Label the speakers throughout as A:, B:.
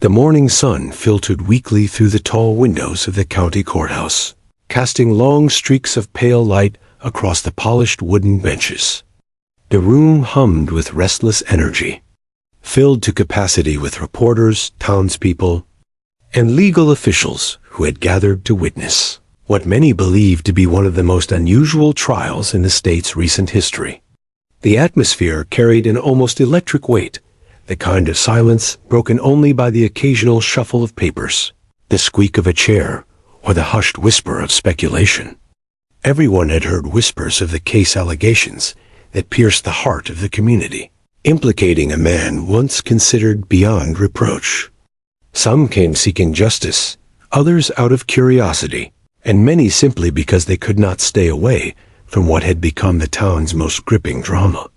A: The morning sun filtered weakly through the tall windows of the county courthouse, casting long streaks of pale light across the polished wooden benches. The room hummed with restless energy, filled to capacity with reporters, townspeople, and legal officials who had gathered to witness what many believed to be one of the most unusual trials in the state's recent history. The atmosphere carried an almost electric weight, the kind of silence broken only by the occasional shuffle of papers, the squeak of a chair, or the hushed whisper of speculation. Everyone had heard whispers of the case allegations that pierced the heart of the community, implicating a man once considered beyond reproach. Some came seeking justice, others out of curiosity, and many simply because they could not stay away from what had become the town's most gripping drama.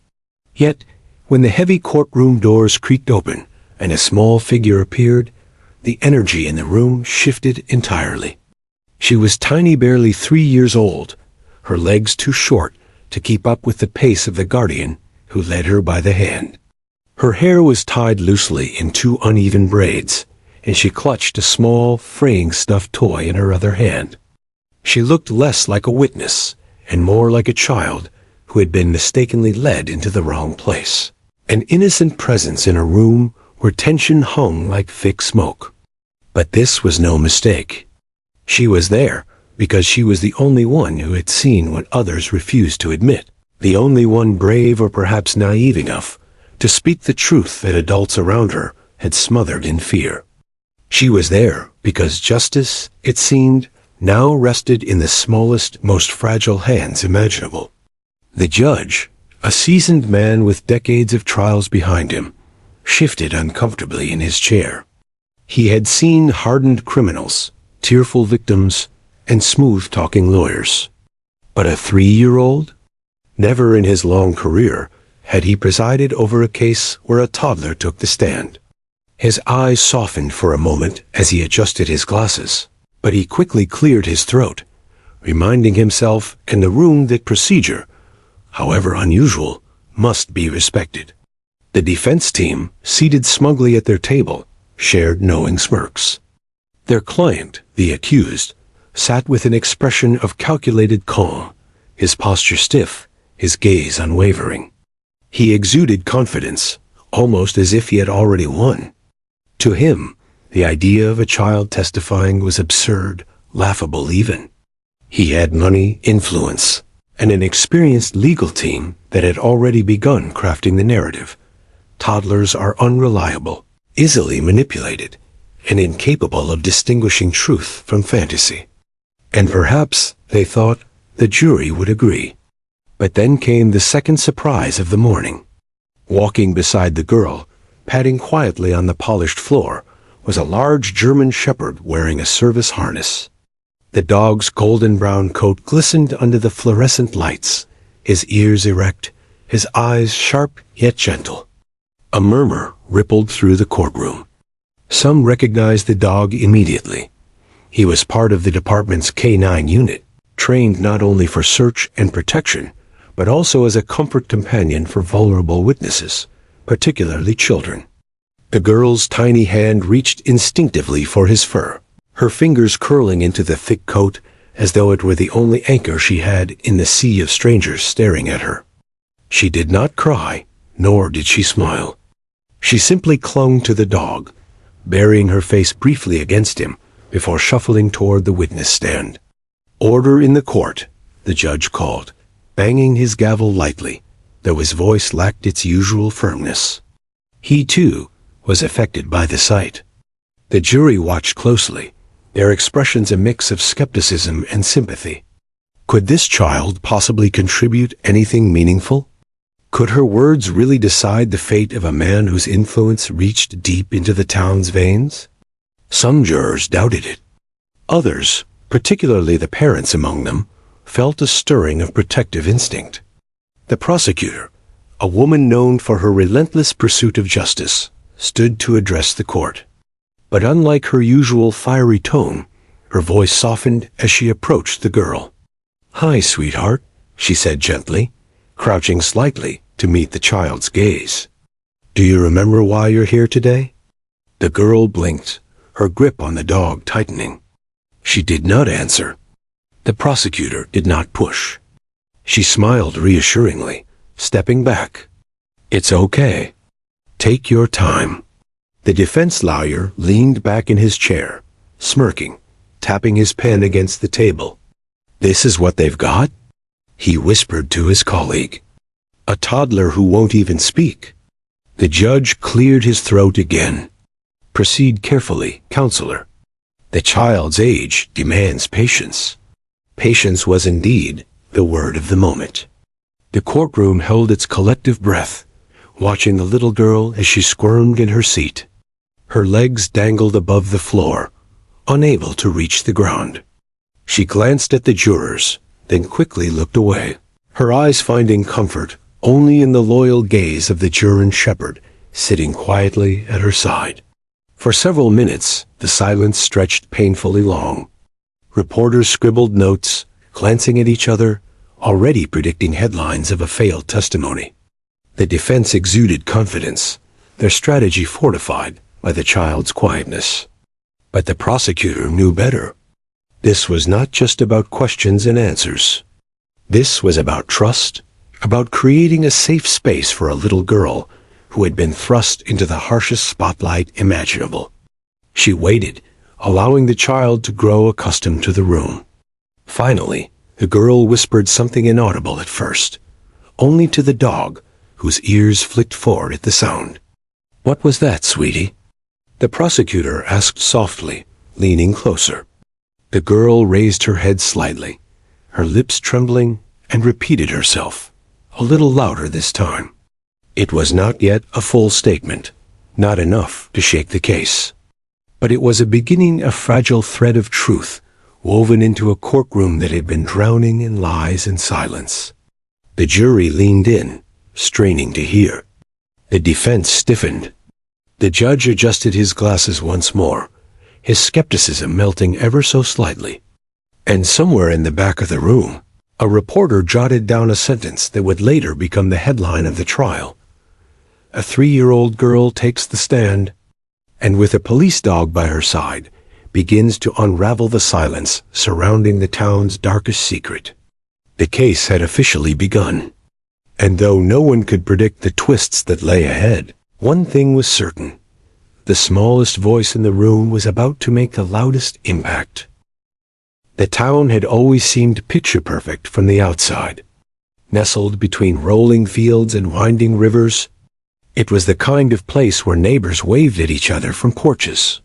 A: Yet, when the heavy courtroom doors creaked open and a small figure appeared, the energy in the room shifted entirely. She was tiny, barely 3 years old, her legs too short to keep up with the pace of the guardian who led her by the hand. Her hair was tied loosely in 2 uneven braids, and she clutched a small, fraying stuffed toy in her other hand. She looked less like a witness and more like a child who had been mistakenly led into the wrong place. An innocent presence in a room where tension hung like thick smoke. But this was no mistake. She was there because she was the only one who had seen what others refused to admit, the only one brave or perhaps naive enough to speak the truth that adults around her had smothered in fear. She was there because justice, it seemed, now rested in the smallest, most fragile hands imaginable. The judge, a seasoned man with decades of trials behind him, shifted uncomfortably in his chair. He had seen hardened criminals, tearful victims, and smooth-talking lawyers. But a 3-year-old? Never in his long career had he presided over a case where a toddler took the stand. His eyes softened for a moment as he adjusted his glasses, but he quickly cleared his throat, reminding himself and the room that procedure, however unusual, must be respected. The defense team, seated smugly at their table, shared knowing smirks. Their client, the accused, sat with an expression of calculated calm, his posture stiff, his gaze unwavering. He exuded confidence, almost as if he had already won. To him, the idea of a child testifying was absurd, laughable even. He had money, influence, and an experienced legal team that had already begun crafting the narrative. Toddlers are unreliable, easily manipulated, and incapable of distinguishing truth from fantasy. And perhaps, they thought, the jury would agree. But then came the second surprise of the morning. Walking beside the girl, padding quietly on the polished floor, was a large German shepherd wearing a service harness. The dog's golden-brown coat glistened under the fluorescent lights, his ears erect, his eyes sharp yet gentle. A murmur rippled through the courtroom. Some recognized the dog immediately. He was part of the department's K-9 unit, trained not only for search and protection, but also as a comfort companion for vulnerable witnesses, particularly children. The girl's tiny hand reached instinctively for his fur, her fingers curling into the thick coat as though it were the only anchor she had in the sea of strangers staring at her. She did not cry, nor did she smile. She simply clung to the dog, burying her face briefly against him before shuffling toward the witness stand. "Order in the court," the judge called, banging his gavel lightly, though his voice lacked its usual firmness. He, too, was affected by the sight. The jury watched closely, their expressions a mix of skepticism and sympathy. Could this child possibly contribute anything meaningful? Could her words really decide the fate of a man whose influence reached deep into the town's veins? Some jurors doubted it. Others, particularly the parents among them, felt a stirring of protective instinct. The prosecutor, a woman known for her relentless pursuit of justice, stood to address the court. But unlike her usual fiery tone, her voice softened as she approached the girl. "Hi, sweetheart," she said gently, crouching slightly to meet the child's gaze. "Do you remember why you're here today?" The girl blinked, her grip on the dog tightening. She did not answer. The prosecutor did not push. She smiled reassuringly, stepping back. "It's okay. Take your time." The defense lawyer leaned back in his chair, smirking, tapping his pen against the table. "This is what they've got?" he whispered to his colleague. "A toddler who won't even speak." The judge cleared his throat again. "Proceed carefully, counselor. The child's age demands patience." Patience was indeed the word of the moment. The courtroom held its collective breath, watching the little girl as she squirmed in her seat. Her legs dangled above the floor, unable to reach the ground. She glanced at the jurors, then quickly looked away, her eyes finding comfort only in the loyal gaze of the German shepherd sitting quietly at her side. For several minutes, the silence stretched painfully long. Reporters scribbled notes, glancing at each other, already predicting headlines of a failed testimony. The defense exuded confidence, their strategy fortified by the child's quietness. But the prosecutor knew better. This was not just about questions and answers. This was about trust, about creating a safe space for a little girl who had been thrust into the harshest spotlight imaginable. She waited, allowing the child to grow accustomed to the room. Finally, the girl whispered something inaudible at first, only to the dog, whose ears flicked forward at the sound. "What was that, sweetie?" the prosecutor asked softly, leaning closer. The girl raised her head slightly, her lips trembling, and repeated herself, a little louder this time. It was not yet a full statement, not enough to shake the case. But it was a beginning, a fragile thread of truth, woven into a courtroom that had been drowning in lies and silence. The jury leaned in, straining to hear. The defense stiffened. The judge adjusted his glasses once more, his skepticism melting ever so slightly. And somewhere in the back of the room, a reporter jotted down a sentence that would later become the headline of the trial. A 3-year-old girl takes the stand, and with a police dog by her side, begins to unravel the silence surrounding the town's darkest secret. The case had officially begun. And though no one could predict the twists that lay ahead, one thing was certain. The smallest voice in the room was about to make the loudest impact. The town had always seemed picture-perfect from the outside. Nestled between rolling fields and winding rivers, it was the kind of place where neighbors waved at each other from porches,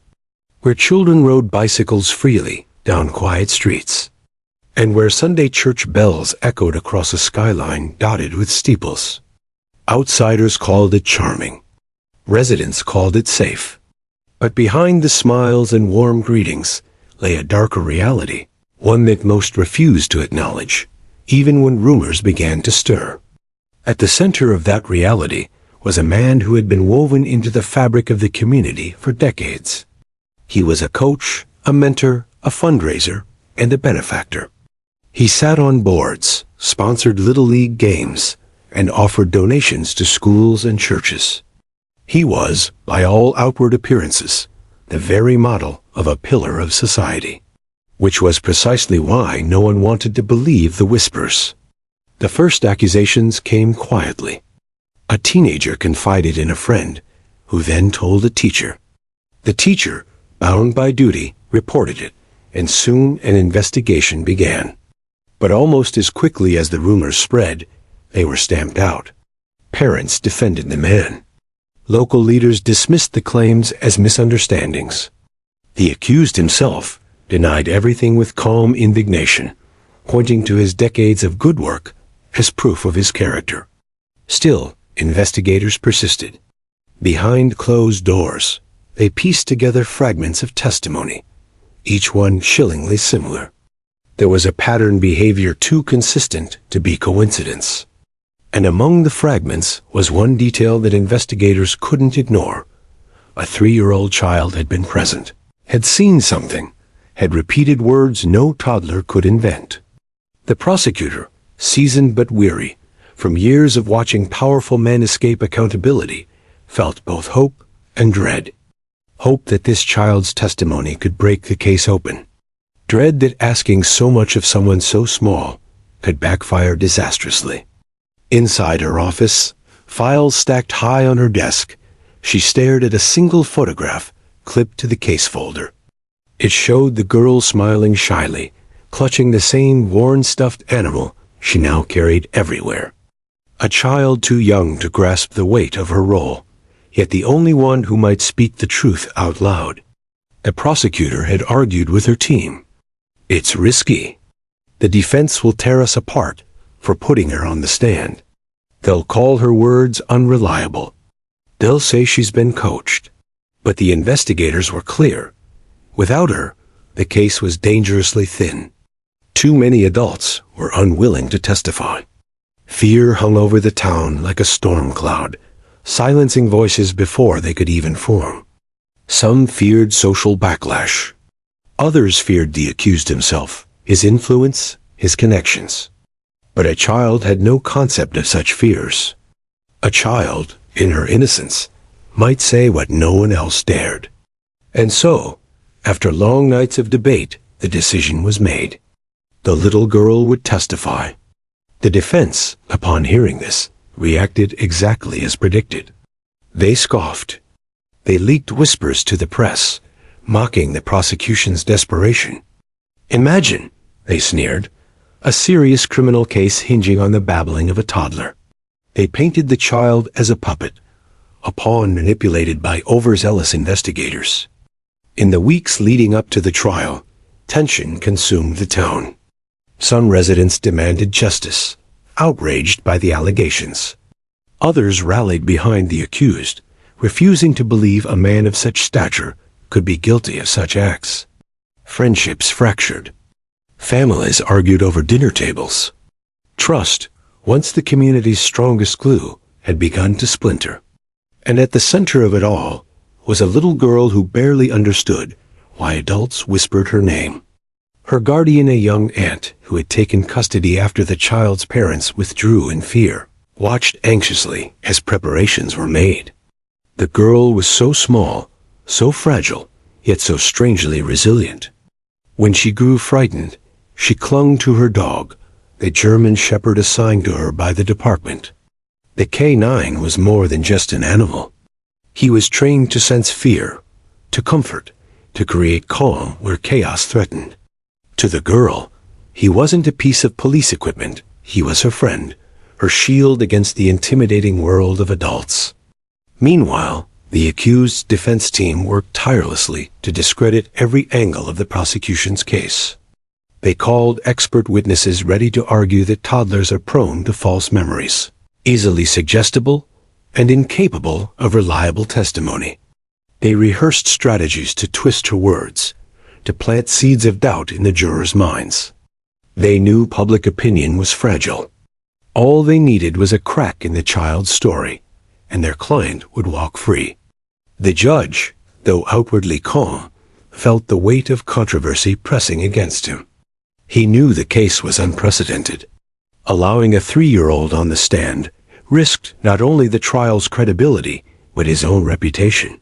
A: where children rode bicycles freely down quiet streets, and where Sunday church bells echoed across a skyline dotted with steeples. Outsiders called it charming. Residents called it safe. But behind the smiles and warm greetings lay a darker reality, one that most refused to acknowledge, even when rumors began to stir. At the center of that reality was a man who had been woven into the fabric of the community for decades. He was a coach, a mentor, a fundraiser, and a benefactor. He sat on boards, sponsored Little League games, and offered donations to schools and churches. He was, by all outward appearances, the very model of a pillar of society, which was precisely why no one wanted to believe the whispers. The first accusations came quietly. A teenager confided in a friend, who then told a teacher. The teacher, bound by duty, reported it, and soon an investigation began. But almost as quickly as the rumors spread, they were stamped out. Parents defended the man. Local leaders dismissed the claims as misunderstandings. The accused himself denied everything with calm indignation, pointing to his decades of good work as proof of his character. Still, investigators persisted. Behind closed doors, they pieced together fragments of testimony, each one chillingly similar. There was a pattern behavior too consistent to be coincidence. And among the fragments was one detail that investigators couldn't ignore. A 3-year-old child had been present, had seen something, had repeated words no toddler could invent. The prosecutor, seasoned but weary, from years of watching powerful men escape accountability, felt both hope and dread. Hope that this child's testimony could break the case open. Dread that asking so much of someone so small could backfire disastrously. Inside her office, files stacked high on her desk, she stared at a single photograph clipped to the case folder. It showed the girl smiling shyly, clutching the same worn stuffed animal she now carried everywhere. A child too young to grasp the weight of her role, yet the only one who might speak the truth out loud. The prosecutor had argued with her team. It's risky. The defense will tear us apart for putting her on the stand. They'll call her words unreliable. They'll say she's been coached. But the investigators were clear. Without her, the case was dangerously thin. Too many adults were unwilling to testify. Fear hung over the town like a storm cloud, silencing voices before they could even form. Some feared social backlash. Others feared the accused himself, his influence, his connections. But a child had no concept of such fears. A child, in her innocence, might say what no one else dared. And so, after long nights of debate, the decision was made. The little girl would testify. The defense, upon hearing this, reacted exactly as predicted. They scoffed. They leaked whispers to the press, mocking the prosecution's desperation. Imagine, they sneered, a serious criminal case hinging on the babbling of a toddler. They painted the child as a puppet, a pawn manipulated by overzealous investigators. In the weeks leading up to the trial, tension consumed the town. Some residents demanded justice, outraged by the allegations. Others rallied behind the accused, refusing to believe a man of such stature could be guilty of such acts. Friendships fractured. Families argued over dinner tables. Trust, once the community's strongest glue, had begun to splinter. And at the center of it all was a little girl who barely understood why adults whispered her name. Her guardian, a young aunt who had taken custody after the child's parents withdrew in fear, watched anxiously as preparations were made. The girl was so small, so fragile, yet so strangely resilient. When she grew frightened, she clung to her dog, the German shepherd assigned to her by the department. The K9 was more than just an animal. He was trained to sense fear, to comfort, to create calm where chaos threatened. To the girl, he wasn't a piece of police equipment. He was her friend, her shield against the intimidating world of adults. Meanwhile, the accused's defense team worked tirelessly to discredit every angle of the prosecution's case. They called expert witnesses ready to argue that toddlers are prone to false memories, easily suggestible, and incapable of reliable testimony. They rehearsed strategies to twist her words, to plant seeds of doubt in the jurors' minds. They knew public opinion was fragile. All they needed was a crack in the child's story, and their client would walk free. The judge, though outwardly calm, felt the weight of controversy pressing against him. He knew the case was unprecedented. Allowing a 3-year-old on the stand risked not only the trial's credibility, but his own reputation.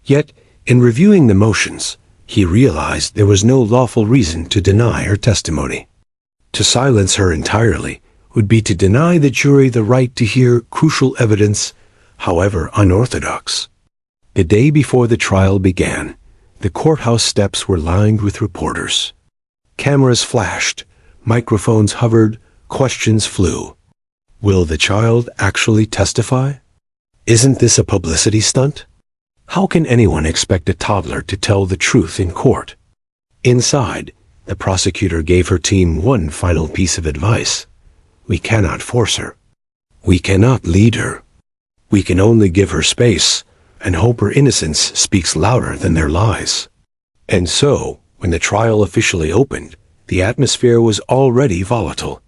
A: Yet, in reviewing the motions, he realized there was no lawful reason to deny her testimony. To silence her entirely would be to deny the jury the right to hear crucial evidence, however unorthodox. The day before the trial began, the courthouse steps were lined with reporters. Cameras flashed, microphones hovered, questions flew. Will the child actually testify? Isn't this a publicity stunt? How can anyone expect a toddler to tell the truth in court? Inside, the prosecutor gave her team one final piece of advice. We cannot force her. We cannot lead her. We can only give her space and hope her innocence speaks louder than their lies. And so, when the trial officially opened, the atmosphere was already volatile.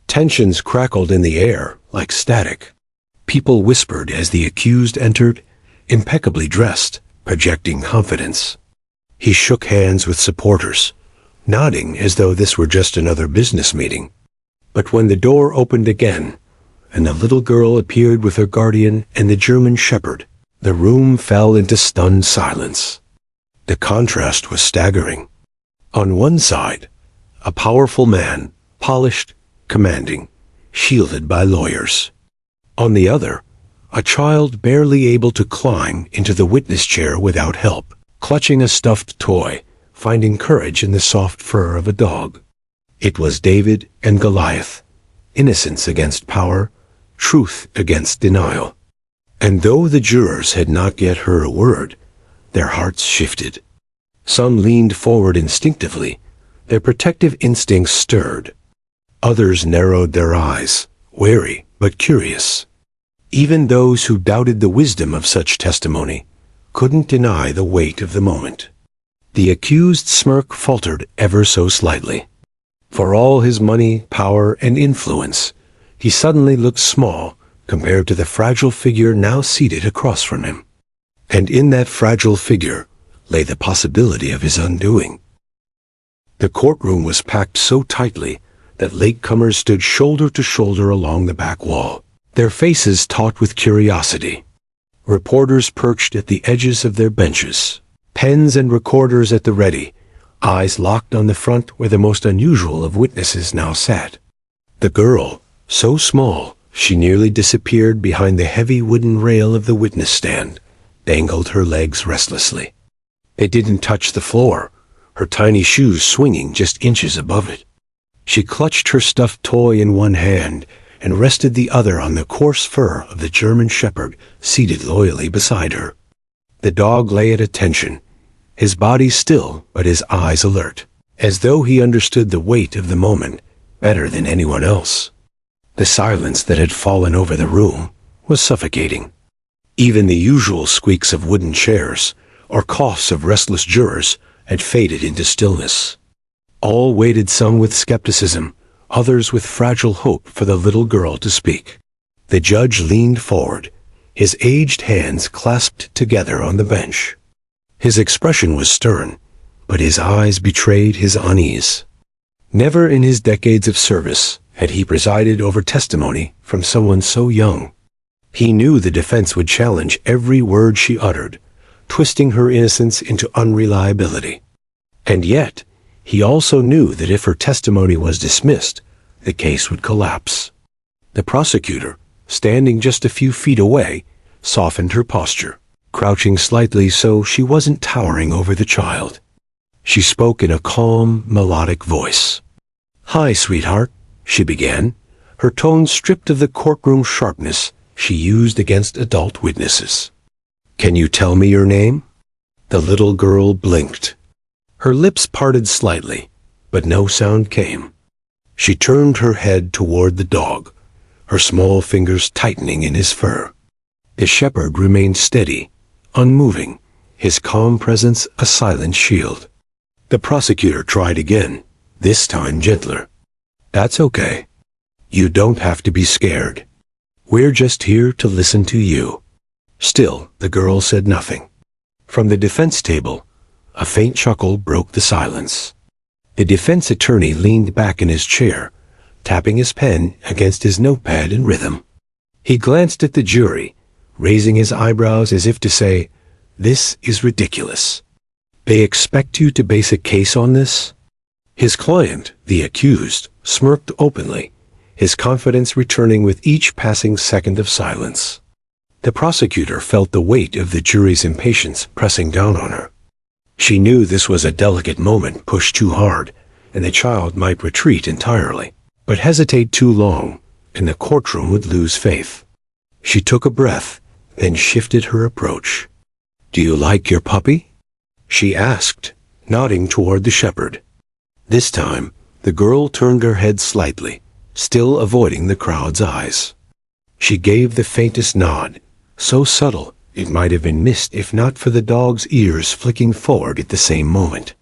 A: Tensions crackled in the air like static. People whispered as the accused entered, impeccably dressed, projecting confidence. He shook hands with supporters, nodding as though this were just another business meeting. But when the door opened again, and the little girl appeared with her guardian and the German shepherd, the room fell into stunned silence. The contrast was staggering. On one side, a powerful man, polished, commanding, shielded by lawyers. On the other, a child barely able to climb into the witness chair without help, clutching a stuffed toy, finding courage in the soft fur of a dog. It was David and Goliath, innocence against power, truth against denial. And though the jurors had not yet heard a word, their hearts shifted. Some leaned forward instinctively, their protective instincts stirred. Others narrowed their eyes, wary but curious. Even those who doubted the wisdom of such testimony couldn't deny the weight of the moment. The accused's smirk faltered ever so slightly. For all his money, power, and influence, he suddenly looked small compared to the fragile figure now seated across from him. And in that fragile figure lay the possibility of his undoing. The courtroom was packed so tightly that latecomers stood shoulder to shoulder along the back wall, their faces taut with curiosity. Reporters perched at the edges of their benches, pens and recorders at the ready, eyes locked on the front where the most unusual of witnesses now sat. The girl, so small she nearly disappeared behind the heavy wooden rail of the witness stand, dangled her legs restlessly. They didn't touch the floor, her tiny shoes swinging just inches above it. She clutched her stuffed toy in one hand and rested the other on the coarse fur of the German shepherd seated loyally beside her. The dog lay at attention, his body still but his eyes alert, as though he understood the weight of the moment better than anyone else. The silence that had fallen over the room was suffocating. Even the usual squeaks of wooden chairs or coughs of restless jurors had faded into stillness. All waited, some with skepticism, others with fragile hope for the little girl to speak. The judge leaned forward, his aged hands clasped together on the bench. His expression was stern, but his eyes betrayed his unease. Never in his decades of service had he presided over testimony from someone so young. He knew the defense would challenge every word she uttered, twisting her innocence into unreliability. And yet, he also knew that if her testimony was dismissed, the case would collapse. The prosecutor, standing just a few feet away, softened her posture, crouching slightly so she wasn't towering over the child. She spoke in a calm, melodic voice. "Hi, sweetheart," she began, her tone stripped of the courtroom sharpness she used against adult witnesses. "Can you tell me your name?" The little girl blinked. Her lips parted slightly, but no sound came. She turned her head toward the dog, her small fingers tightening in his fur. The shepherd remained steady, unmoving, his calm presence a silent shield. The prosecutor tried again, this time gentler. "That's okay. You don't have to be scared. We're just here to listen to you." Still, the girl said nothing. From the defense table, a faint chuckle broke the silence. The defense attorney leaned back in his chair, tapping his pen against his notepad in rhythm. He glanced at the jury, raising his eyebrows as if to say, "This is ridiculous. They expect you to base a case on this?" His client, the accused, smirked openly, his confidence returning with each passing second of silence. The prosecutor felt the weight of the jury's impatience pressing down on her. She knew this was a delicate moment pushed too hard, and the child might retreat entirely, but hesitate too long, and the courtroom would lose faith. She took a breath, then shifted her approach. "Do you like your puppy?" she asked, nodding toward the shepherd. This time, the girl turned her head slightly, still avoiding the crowd's eyes. She gave the faintest nod, so subtle it might have been missed if not for the dog's ears flicking forward at the same moment.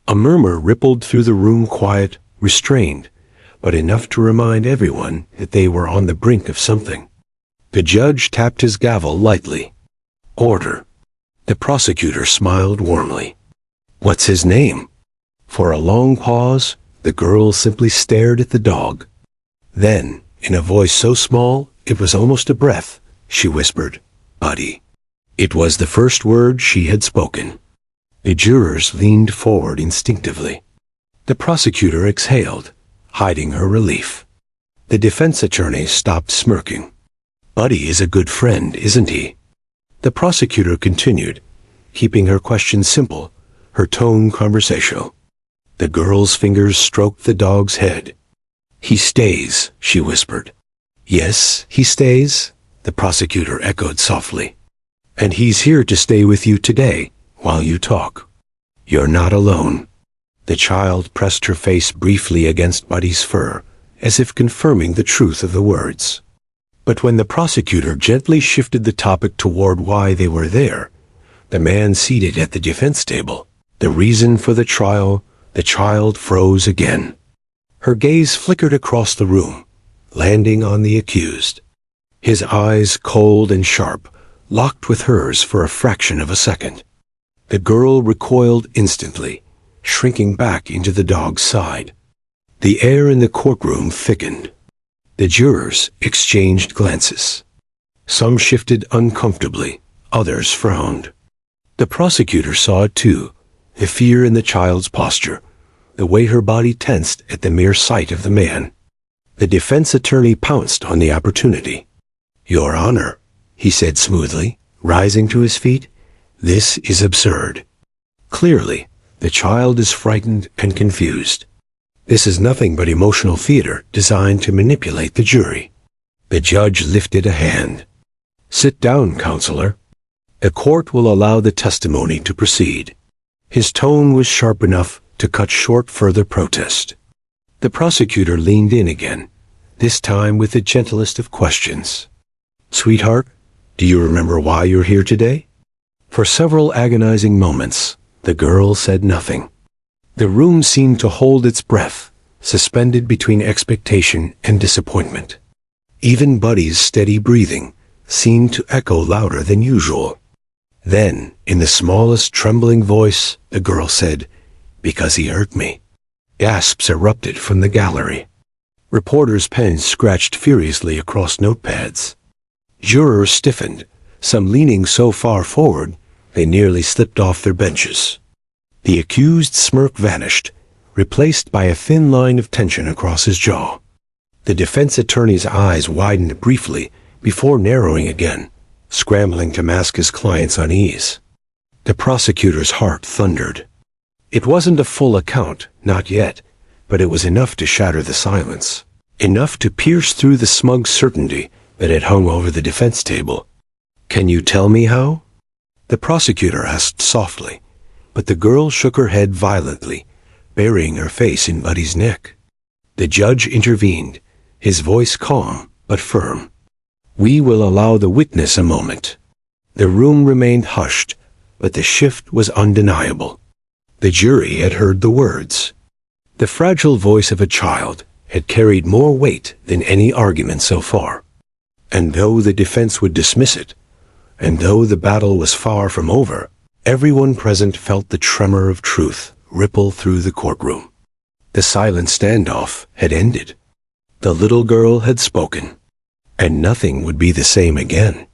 A: A murmur rippled through the room, quiet, restrained, but enough to remind everyone that they were on the brink of something. The judge tapped his gavel lightly. "Order." The prosecutor smiled warmly. "What's his name?" For a long pause, the girl simply stared at the dog. Then, in a voice so small it was almost a breath, she whispered, "Buddy." It was the first word she had spoken. The jurors leaned forward instinctively. The prosecutor exhaled, hiding her relief. The defense attorney stopped smirking. Buddy is a good friend, isn't he? The prosecutor continued, keeping her question simple, her tone conversational. The girl's fingers stroked the dog's head. He stays, she whispered. Yes, he stays, the prosecutor echoed softly. And he's here to stay with you today, while you talk. You're not alone. The child pressed her face briefly against Buddy's fur, as if confirming the truth of the words. But when the prosecutor gently shifted the topic toward why they were there, the man seated at the defense table, the reason for the trial, the child froze again. Her gaze flickered across the room, landing on the accused. His eyes, cold and sharp, locked with hers for a fraction of a second. The girl recoiled instantly, shrinking back into the dog's side. The air in the courtroom thickened. The jurors exchanged glances. Some shifted uncomfortably, others frowned. The prosecutor saw it too, the fear in the child's posture, the way her body tensed at the mere sight of the man. The defense attorney pounced on the opportunity. Your Honor, he said smoothly, rising to his feet, this is absurd. Clearly, the child is frightened and confused. This is nothing but emotional theater designed to manipulate the jury. The judge lifted a hand. Sit down, counselor. The court will allow the testimony to proceed. His tone was sharp enough to cut short further protest. The prosecutor leaned in again, this time with the gentlest of questions. Sweetheart, do you remember why you're here today? For several agonizing moments, the girl said nothing. The room seemed to hold its breath, suspended between expectation and disappointment. Even Buddy's steady breathing seemed to echo louder than usual. Then, in the smallest trembling voice, the girl said, Because he hurt me. Gasps erupted from the gallery. Reporters' pens scratched furiously across notepads. Jurors stiffened, some leaning so far forward they nearly slipped off their benches. The accused's smirk vanished, replaced by a thin line of tension across his jaw. The defense attorney's eyes widened briefly before narrowing again, scrambling to mask his client's unease. The prosecutor's heart thundered. It wasn't a full account, not yet, but it was enough to shatter the silence, enough to pierce through the smug certainty that had hung over the defense table. Can you tell me how? The prosecutor asked softly, but the girl shook her head violently, burying her face in Buddy's neck. The judge intervened, his voice calm but firm. We will allow the witness a moment. The room remained hushed, but the shift was undeniable. The jury had heard the words. The fragile voice of a child had carried more weight than any argument so far. And though the defense would dismiss it, and though the battle was far from over, everyone present felt the tremor of truth ripple through the courtroom. The silent standoff had ended. The little girl had spoken, and nothing would be the same again.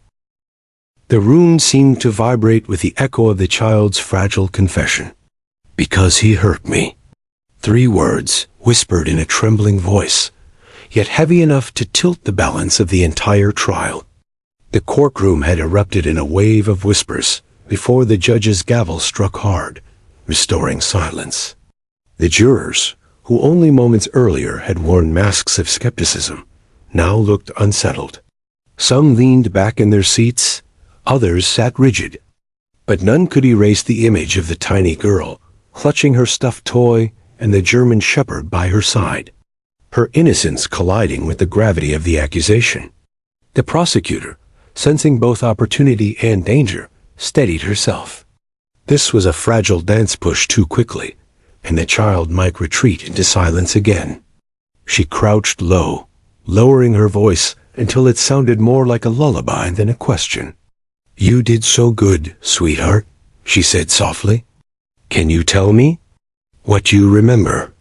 A: The room seemed to vibrate with the echo of the child's fragile confession. Because he hurt me. 3 words, whispered in a trembling voice, yet heavy enough to tilt the balance of the entire trial. The courtroom had erupted in a wave of whispers before the judge's gavel struck hard, restoring silence. The jurors, who only moments earlier had worn masks of skepticism, now looked unsettled. Some leaned back in their seats, others sat rigid. But none could erase the image of the tiny girl, clutching her stuffed toy and the German shepherd by her side, her innocence colliding with the gravity of the accusation. The prosecutor, sensing both opportunity and danger, steadied herself. This was a fragile dance push too quickly, and the child might retreat into silence again. She crouched low, lowering her voice until it sounded more like a lullaby than a question. You did so good, sweetheart, she said softly. Can you tell me what you remember?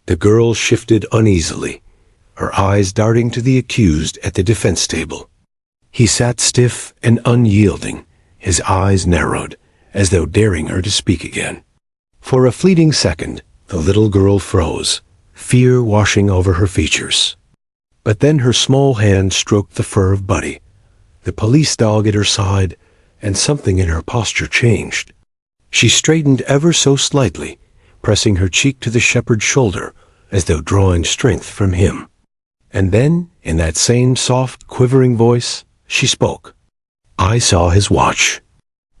A: The girl shifted uneasily, her eyes darting to the accused at the defense table. He sat stiff and unyielding, his eyes narrowed, as though daring her to speak again. For a fleeting second, the little girl froze, fear washing over her features. But then her small hand stroked the fur of Buddy, the police dog at her side, and something in her posture changed. She straightened ever so slightly, pressing her cheek to the shepherd's shoulder, as though drawing strength from him. And then, in that same soft, quivering voice, she spoke. "I saw his watch."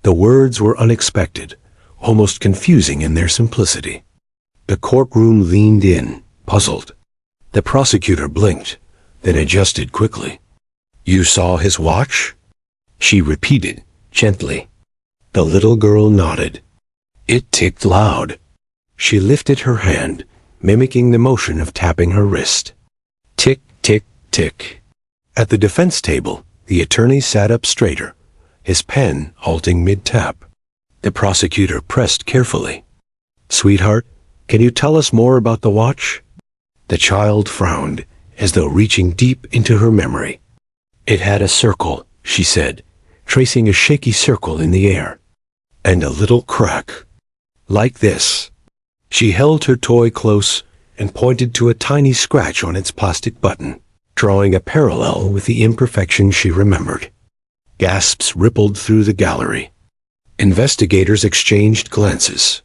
A: The words were unexpected, almost confusing in their simplicity. The courtroom leaned in, puzzled. The prosecutor blinked, then adjusted quickly. "You saw his watch?" she repeated, gently. The little girl nodded. It ticked loud. She lifted her hand, mimicking the motion of tapping her wrist. Tick, tick, tick. At the defense table, the attorney sat up straighter, his pen halting mid-tap. The prosecutor pressed carefully. "Sweetheart, can you tell us more about the watch?" The child frowned, as though reaching deep into her memory. "It had a circle," she said, tracing a shaky circle in the air. "And a little crack. Like this." She held her toy close and pointed to a tiny scratch on its plastic button, drawing a parallel with the imperfection she remembered. Gasps rippled through the gallery. Investigators exchanged glances.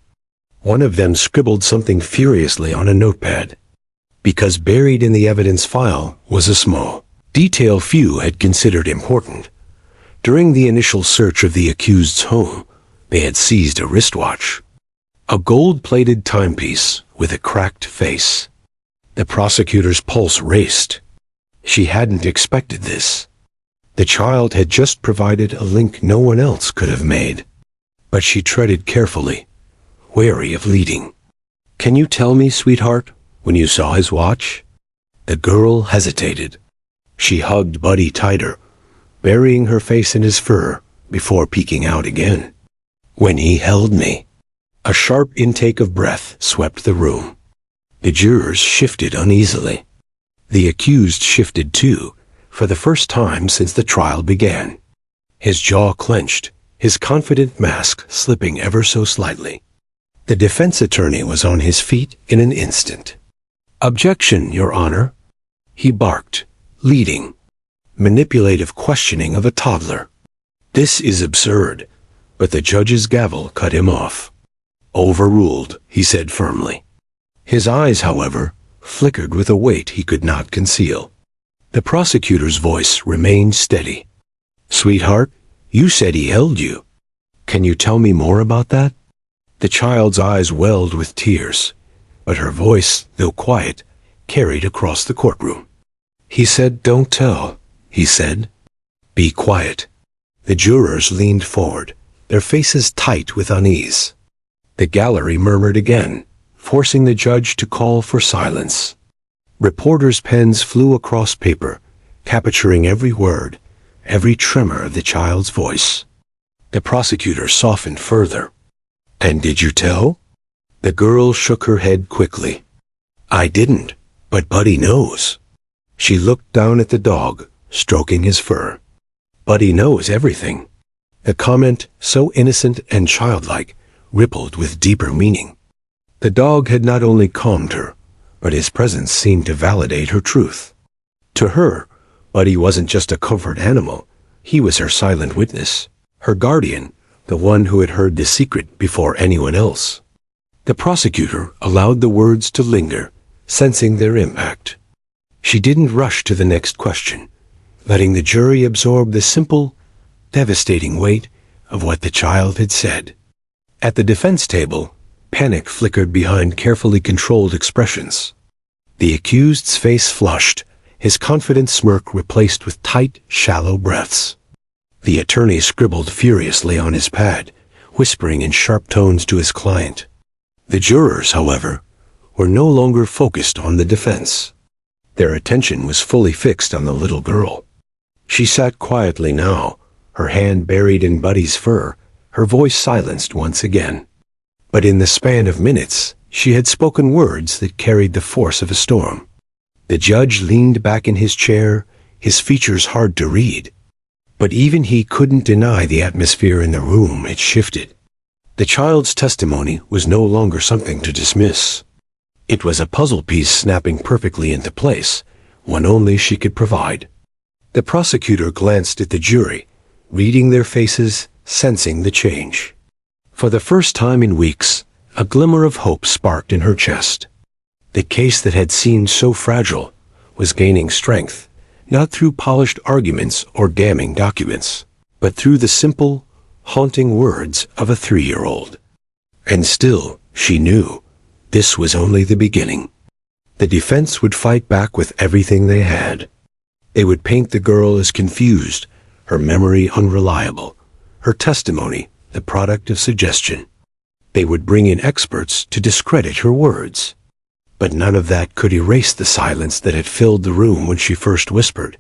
A: One of them scribbled something furiously on a notepad, because buried in the evidence file was a small detail few had considered important. During the initial search of the accused's home, they had seized a wristwatch, a gold-plated timepiece with a cracked face. The prosecutor's pulse raced. She hadn't expected this. The child had just provided a link no one else could have made. But she treaded carefully, wary of leading. "Can you tell me, sweetheart, when you saw his watch?" The girl hesitated. She hugged Buddy tighter, burying her face in his fur before peeking out again. "When he held me." A sharp intake of breath swept the room. The jurors shifted uneasily. The accused shifted too, for the first time since the trial began. His jaw clenched, his confident mask slipping ever so slightly. The defense attorney was on his feet in an instant. "Objection, Your Honor," he barked, leading. Manipulative questioning of a toddler. "This is absurd," but the judge's gavel cut him off. "Overruled," he said firmly. His eyes, however, flickered with a weight he could not conceal. The prosecutor's voice remained steady. "Sweetheart, you said he held you. Can you tell me more about that?" The child's eyes welled with tears, but her voice, though quiet, carried across the courtroom. "He said, 'Don't tell,'" he said. "Be quiet." The jurors leaned forward, their faces tight with unease. The gallery murmured again, forcing the judge to call for silence. Reporters' pens flew across paper, capturing every word, every tremor of the child's voice. The prosecutor softened further. "And did you tell?" The girl shook her head quickly. "I didn't, but Buddy knows." She looked down at the dog, stroking his fur. "Buddy knows everything." The comment, so innocent and childlike, rippled with deeper meaning. The dog had not only calmed her, but his presence seemed to validate her truth. To her, Buddy wasn't just a comfort animal, he was her silent witness, her guardian, the one who had heard the secret before anyone else. The prosecutor allowed the words to linger, sensing their impact. She didn't rush to the next question, letting the jury absorb the simple, devastating weight of what the child had said. At the defense table, panic flickered behind carefully controlled expressions. The accused's face flushed, his confident smirk replaced with tight, shallow breaths. The attorney scribbled furiously on his pad, whispering in sharp tones to his client. The jurors, however, were no longer focused on the defense. Their attention was fully fixed on the little girl. She sat quietly now, her hand buried in Buddy's fur, her voice silenced once again. But in the span of minutes, she had spoken words that carried the force of a storm. The judge leaned back in his chair, his features hard to read. But even he couldn't deny the atmosphere in the room had shifted. The child's testimony was no longer something to dismiss. It was a puzzle piece snapping perfectly into place, one only she could provide. The prosecutor glanced at the jury, reading their faces, sensing the change. For the first time in weeks, a glimmer of hope sparked in her chest. The case that had seemed so fragile was gaining strength, not through polished arguments or damning documents, but through the simple, haunting words of a 3-year-old. And still, she knew, this was only the beginning. The defense would fight back with everything they had. They would paint the girl as confused, her memory unreliable, her testimony the product of suggestion. They would bring in experts to discredit her words. But none of that could erase the silence that had filled the room when she first whispered,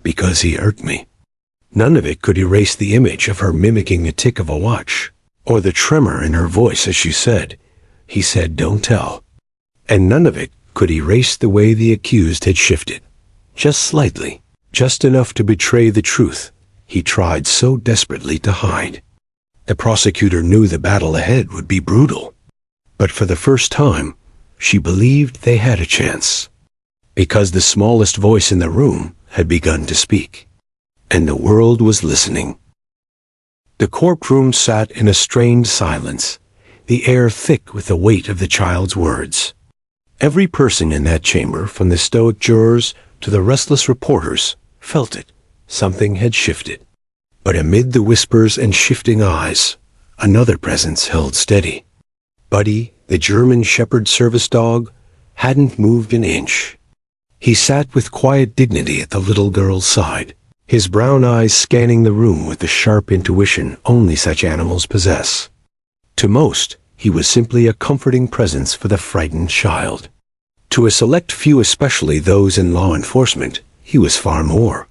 A: "Because he hurt me." None of it could erase the image of her mimicking the tick of a watch, or the tremor in her voice as she said, "He said don't tell." And none of it could erase the way the accused had shifted. Just slightly, just enough to betray the truth he tried so desperately to hide. The prosecutor knew the battle ahead would be brutal. But for the first time, she believed they had a chance. Because the smallest voice in the room had begun to speak. And the world was listening. The courtroom sat in a strained silence, the air thick with the weight of the child's words. Every person in that chamber, from the stoic jurors to the restless reporters, felt it. Something had shifted. But amid the whispers and shifting eyes, another presence held steady. Buddy, the German Shepherd service dog, hadn't moved an inch. He sat with quiet dignity at the little girl's side, his brown eyes scanning the room with the sharp intuition only such animals possess. To most, he was simply a comforting presence for the frightened child. To a select few, especially those in law enforcement, he was far more.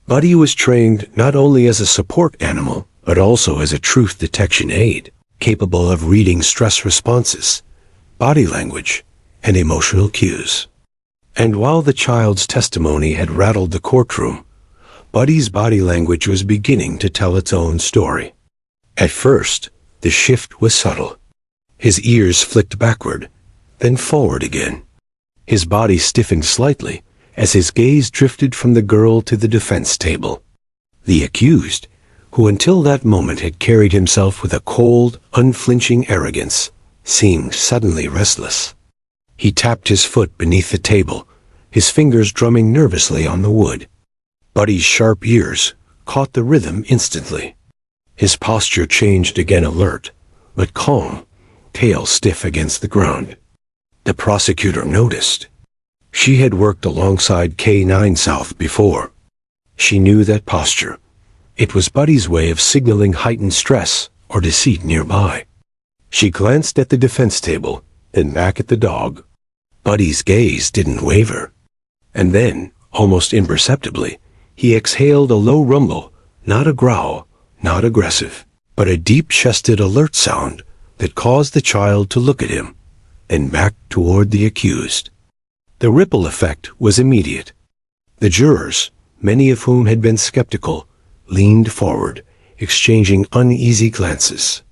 A: Buddy was trained not only as a support animal, but also as a truth detection aid, capable of reading stress responses, body language, and emotional cues. And while the child's testimony had rattled the courtroom, Buddy's body language was beginning to tell its own story. At first, the shift was subtle. His ears flicked backward, then forward again. His body stiffened slightly as his gaze drifted from the girl to the defense table. The accused, who until that moment had carried himself with a cold, unflinching arrogance, seemed suddenly restless. He tapped his foot beneath the table, his fingers drumming nervously on the wood. Buddy's sharp ears caught the rhythm instantly. His posture changed again, alert, but calm, tail stiff against the ground. The prosecutor noticed. She had worked alongside K9 South before. She knew that posture. It was Buddy's way of signaling heightened stress or deceit nearby. She glanced at the defense table, then back at the dog. Buddy's gaze didn't waver. And then, almost imperceptibly, he exhaled a low rumble, not a growl, not aggressive, but a deep-chested alert sound that caused the child to look at him, then back toward the accused. The ripple effect was immediate. The jurors, many of whom had been skeptical, leaned forward, exchanging uneasy glances.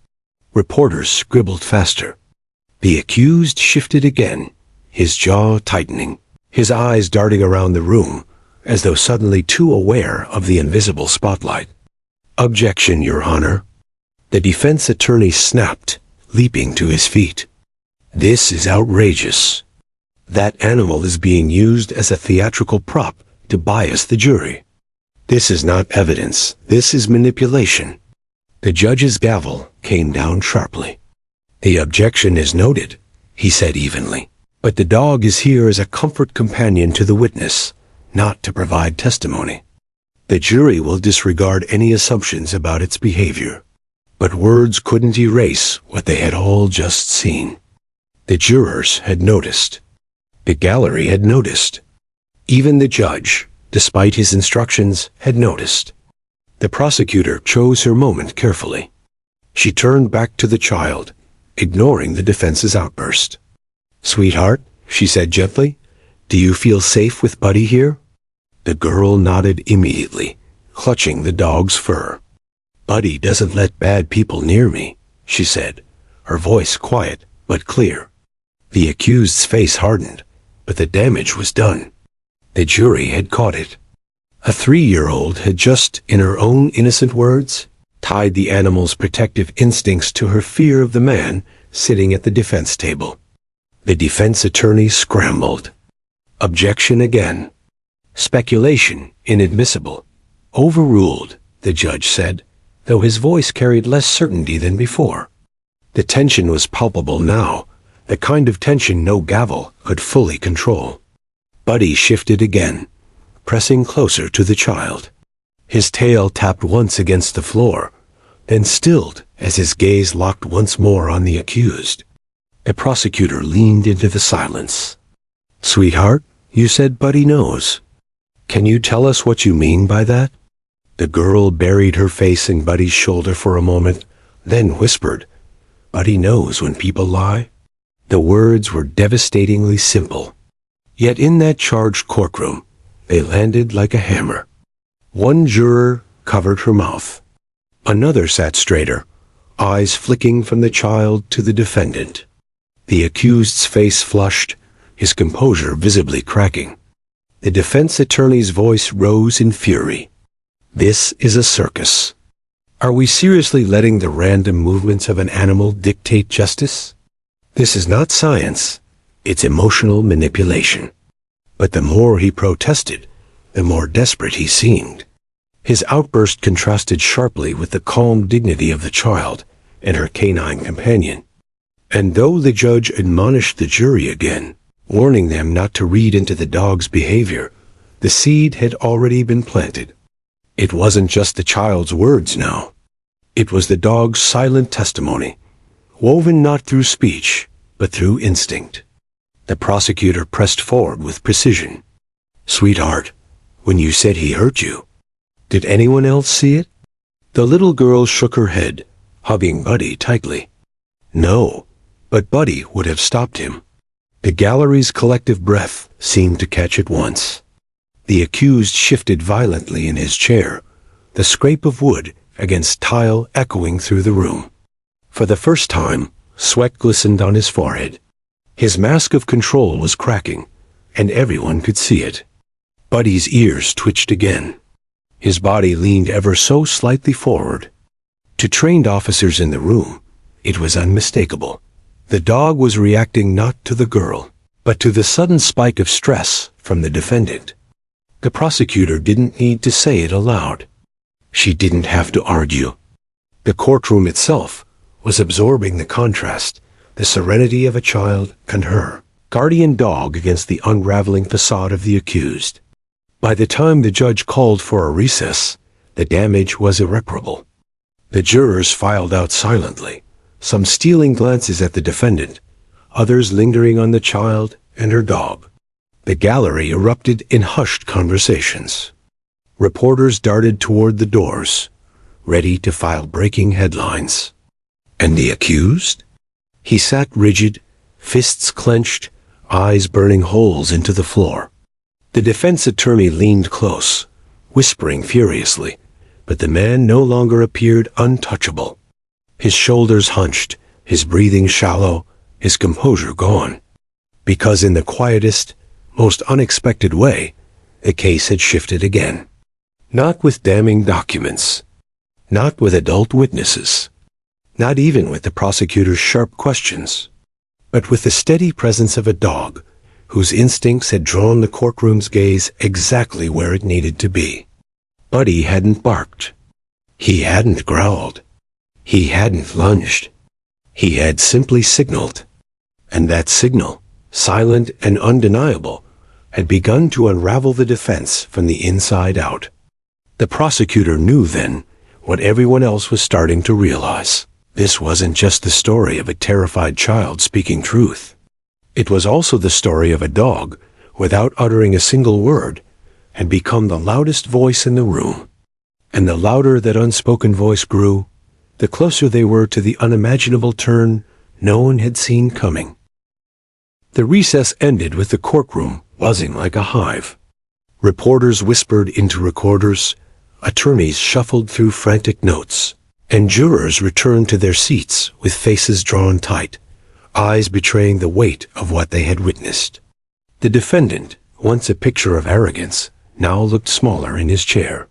A: Reporters scribbled faster. The accused shifted again, his jaw tightening, his eyes darting around the room, as though suddenly too aware of the invisible spotlight. "Objection, Your Honor." The defense attorney snapped, leaping to his feet. "This is outrageous. That animal is being used as a theatrical prop to bias the jury. This is not evidence. This is manipulation." The judge's gavel came down sharply. "The objection is noted," he said evenly. "But the dog is here as a comfort companion to the witness, not to provide testimony. The jury will disregard any assumptions about its behavior. But words couldn't erase what they had all just seen." The jurors had noticed. The gallery had noticed. Even the judge, despite his instructions, had noticed. The prosecutor chose her moment carefully. She turned back to the child, ignoring the defense's outburst. "Sweetheart," she said gently, "do you feel safe with Buddy here?" The girl nodded immediately, clutching the dog's fur. "Buddy doesn't let bad people near me," she said, her voice quiet but clear. The accused's face hardened, but the damage was done. The jury had caught it. A 3-year-old had just, in her own innocent words, tied the animal's protective instincts to her fear of the man sitting at the defense table. The defense attorney scrambled. Objection again. Speculation inadmissible. Overruled, the judge said, though his voice carried less certainty than before. The tension was palpable now, the kind of tension no gavel could fully control. Buddy shifted again, pressing closer to the child. His tail tapped once against the floor, then stilled as his gaze locked once more on the accused. The prosecutor leaned into the silence. "Sweetheart, you said Buddy knows. Can you tell us what you mean by that?" The girl buried her face in Buddy's shoulder for a moment, then whispered, "Buddy knows when people lie." The words were devastatingly simple. Yet in that charged courtroom, they landed like a hammer. One juror covered her mouth. Another sat straighter, eyes flicking from the child to the defendant. The accused's face flushed, his composure visibly cracking. The defense attorney's voice rose in fury. "This is a circus. Are we seriously letting the random movements of an animal dictate justice? This is not science, it's emotional manipulation." But the more he protested, the more desperate he seemed. His outburst contrasted sharply with the calm dignity of the child and her canine companion. And though the judge admonished the jury again, warning them not to read into the dog's behavior, the seed had already been planted. It wasn't just the child's words now. It was the dog's silent testimony, woven not through speech, but through instinct. The prosecutor pressed forward with precision. "Sweetheart, when you said he hurt you, did anyone else see it?" The little girl shook her head, hugging Buddy tightly. "No, but Buddy would have stopped him." The gallery's collective breath seemed to catch at once. The accused shifted violently in his chair, the scrape of wood against tile echoing through the room. For the first time, sweat glistened on his forehead. His mask of control was cracking, and everyone could see it. Buddy's ears twitched again. His body leaned ever so slightly forward. To trained officers in the room, it was unmistakable. The dog was reacting not to the girl, but to the sudden spike of stress from the defendant. The prosecutor didn't need to say it aloud. She didn't have to argue. The courtroom itself was absorbing the contrast, the serenity of a child and her guardian dog against the unraveling facade of the accused. By the time the judge called for a recess, the damage was irreparable. The jurors filed out silently, some stealing glances at the defendant, others lingering on the child and her dog. The gallery erupted in hushed conversations. Reporters darted toward the doors, ready to file breaking headlines. And the accused? He sat rigid, fists clenched, eyes burning holes into the floor. The defense attorney leaned close, whispering furiously, but the man no longer appeared untouchable. His shoulders hunched, his breathing shallow, his composure gone. Because in the quietest, most unexpected way, the case had shifted again. Not with damning documents, not with adult witnesses, not even with the prosecutor's sharp questions, but with the steady presence of a dog whose instincts had drawn the courtroom's gaze exactly where it needed to be. Buddy hadn't barked. He hadn't growled. He hadn't lunged. He had simply signaled. And that signal, silent and undeniable, had begun to unravel the defense from the inside out. The prosecutor knew then what everyone else was starting to realize. This wasn't just the story of a terrified child speaking truth. It was also the story of a dog, without uttering a single word, had become the loudest voice in the room. And the louder that unspoken voice grew, the closer they were to the unimaginable turn no one had seen coming. The recess ended with the courtroom buzzing like a hive. Reporters whispered into recorders, attorneys shuffled through frantic notes, and jurors returned to their seats with faces drawn tight, eyes betraying the weight of what they had witnessed. The defendant, once a picture of arrogance, now looked smaller in his chair.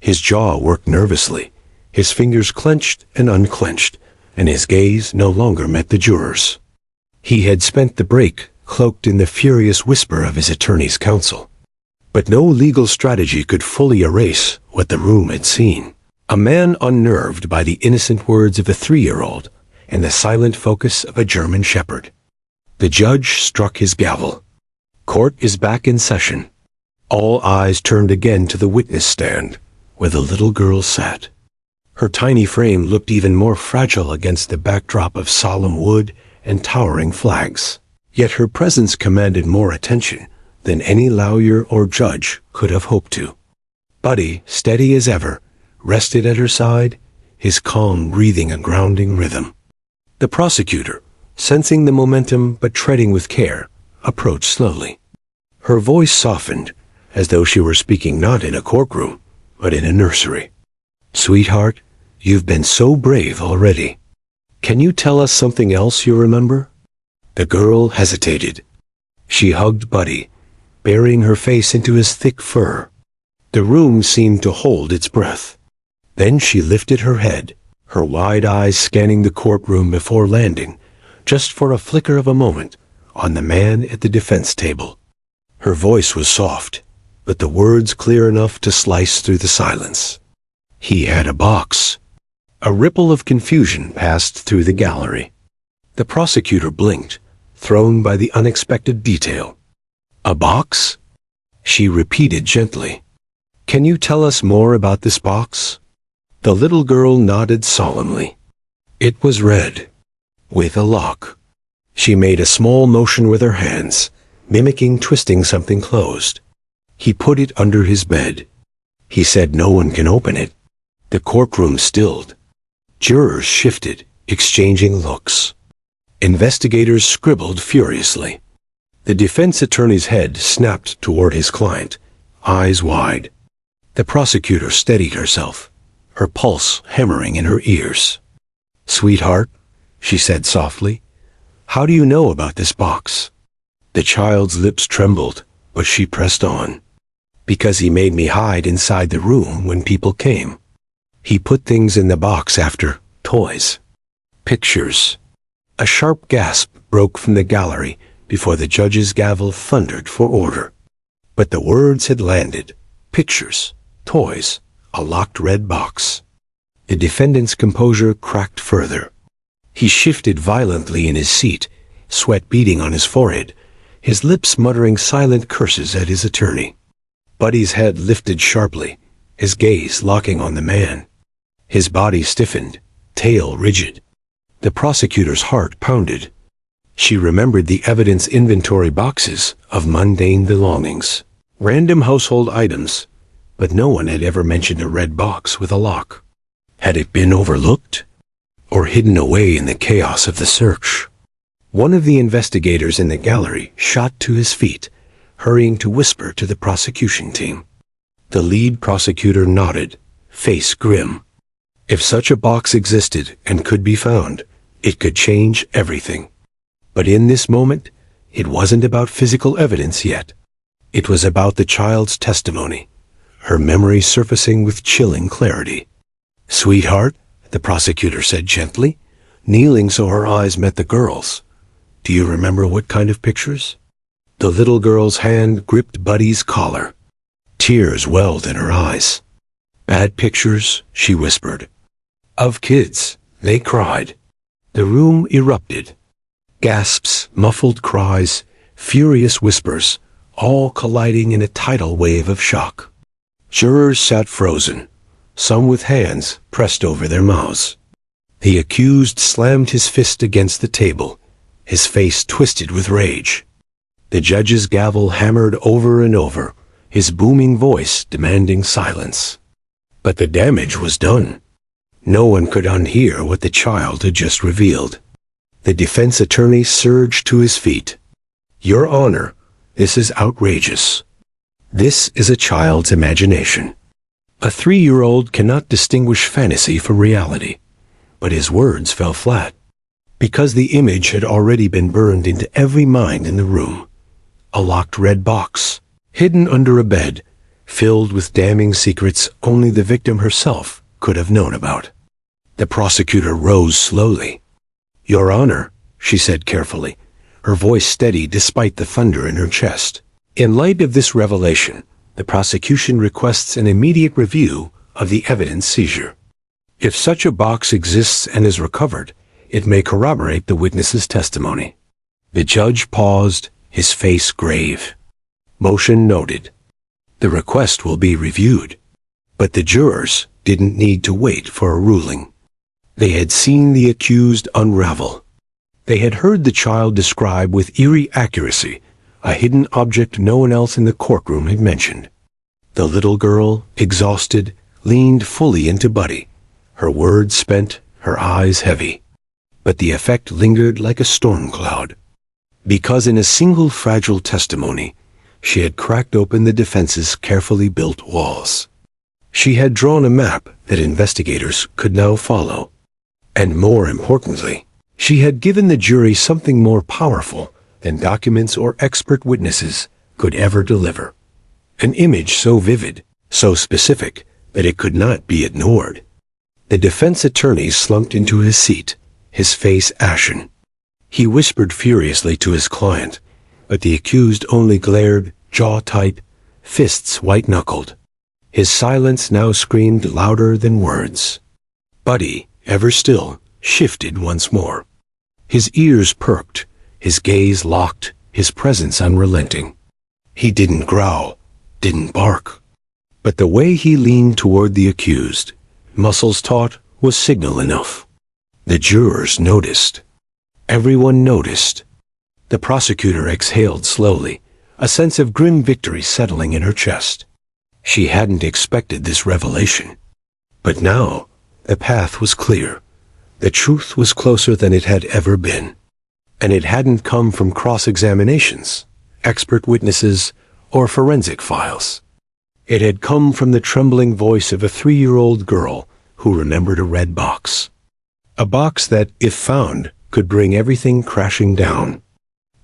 A: His jaw worked nervously, his fingers clenched and unclenched, and his gaze no longer met the jurors. He had spent the break cloaked in the furious whisper of his attorney's counsel. But no legal strategy could fully erase what the room had seen. A man unnerved by the innocent words of a 3-year-old and the silent focus of a German shepherd. The judge struck his gavel. Court is back in session. All eyes turned again to the witness stand, where the little girl sat. Her tiny frame looked even more fragile against the backdrop of solemn wood and towering flags. Yet her presence commanded more attention than any lawyer or judge could have hoped to. Buddy, steady as ever, rested at her side, his calm breathing a grounding rhythm. The prosecutor, sensing the momentum but treading with care, approached slowly. Her voice softened, as though she were speaking not in a courtroom, but in a nursery. "Sweetheart, you've been so brave already. Can you tell us something else you remember?" The girl hesitated. She hugged Buddy, burying her face into his thick fur. The room seemed to hold its breath. Then she lifted her head, her wide eyes scanning the courtroom before landing, just for a flicker of a moment, on the man at the defense table. Her voice was soft, but the words clear enough to slice through the silence. He had a box. A ripple of confusion passed through the gallery. The prosecutor blinked, thrown by the unexpected detail. "A box?" she repeated gently. "Can you tell us more about this box?" The little girl nodded solemnly. It was red, with a lock. She made a small motion with her hands, mimicking twisting something closed. He put it under his bed. He said no one can open it. The courtroom stilled. Jurors shifted, exchanging looks. Investigators scribbled furiously. The defense attorney's head snapped toward his client, eyes wide. The prosecutor steadied herself, her pulse hammering in her ears. "Sweetheart," she said softly, "how do you know about this box?" The child's lips trembled, but she pressed on. "Because he made me hide inside the room when people came. He put things in the box after toys. Pictures." A sharp gasp broke from the gallery before the judge's gavel thundered for order. But the words had landed. Pictures, toys, a locked red box. The defendant's composure cracked further. He shifted violently in his seat, sweat beading on his forehead, his lips muttering silent curses at his attorney. Buddy's head lifted sharply, his gaze locking on the man. His body stiffened, tail rigid. The prosecutor's heart pounded. She remembered the evidence inventory boxes of mundane belongings, random household items, but no one had ever mentioned a red box with a lock. Had it been overlooked? Or hidden away in the chaos of the search? One of the investigators in the gallery shot to his feet, hurrying to whisper to the prosecution team. The lead prosecutor nodded, face grim. If such a box existed and could be found, it could change everything. But in this moment, it wasn't about physical evidence yet. It was about the child's testimony, her memory surfacing with chilling clarity. "Sweetheart," the prosecutor said gently, kneeling so her eyes met the girl's. "Do you remember what kind of pictures?" The little girl's hand gripped Buddy's collar. Tears welled in her eyes. "Bad pictures," she whispered. "Of kids," they cried. The room erupted. Gasps, muffled cries, furious whispers, all colliding in a tidal wave of shock. Jurors sat frozen, some with hands pressed over their mouths. The accused slammed his fist against the table, his face twisted with rage. The judge's gavel hammered over and over, his booming voice demanding silence. But the damage was done. No one could unhear what the child had just revealed. The defense attorney surged to his feet. "Your Honor, this is outrageous. This is a child's imagination." A 3-year-old cannot distinguish fantasy from reality, but his words fell flat, because the image had already been burned into every mind in the room. A locked red box, hidden under a bed, filled with damning secrets only the victim herself could have known about. The prosecutor rose slowly. "Your Honor," she said carefully, her voice steady despite the thunder in her chest. "In light of this revelation, the prosecution requests an immediate review of the evidence seizure. If such a box exists and is recovered, it may corroborate the witness's testimony." The judge paused, his face grave. "Motion noted. The request will be reviewed." But the jurors didn't need to wait for a ruling. They had seen the accused unravel. They had heard the child describe with eerie accuracy a hidden object no one else in the courtroom had mentioned. The little girl, exhausted, leaned fully into Buddy, her words spent, her eyes heavy. But the effect lingered like a storm cloud, because in a single fragile testimony, she had cracked open the defense's carefully built walls. She had drawn a map that investigators could now follow. And more importantly, she had given the jury something more powerful than documents or expert witnesses could ever deliver. An image so vivid, so specific, that it could not be ignored. The defense attorney slumped into his seat, his face ashen. He whispered furiously to his client, but the accused only glared, jaw tight, fists white-knuckled. His silence now screamed louder than words. Buddy, ever still, shifted once more. His ears perked, his gaze locked, his presence unrelenting. He didn't growl, didn't bark. But the way he leaned toward the accused, muscles taut, was signal enough. The jurors noticed. Everyone noticed. The prosecutor exhaled slowly, a sense of grim victory settling in her chest. She hadn't expected this revelation. But now, the path was clear. The truth was closer than it had ever been. And it hadn't come from cross-examinations, expert witnesses, or forensic files. It had come from the trembling voice of a 3-year-old girl who remembered a red box. A box that, if found, could bring everything crashing down.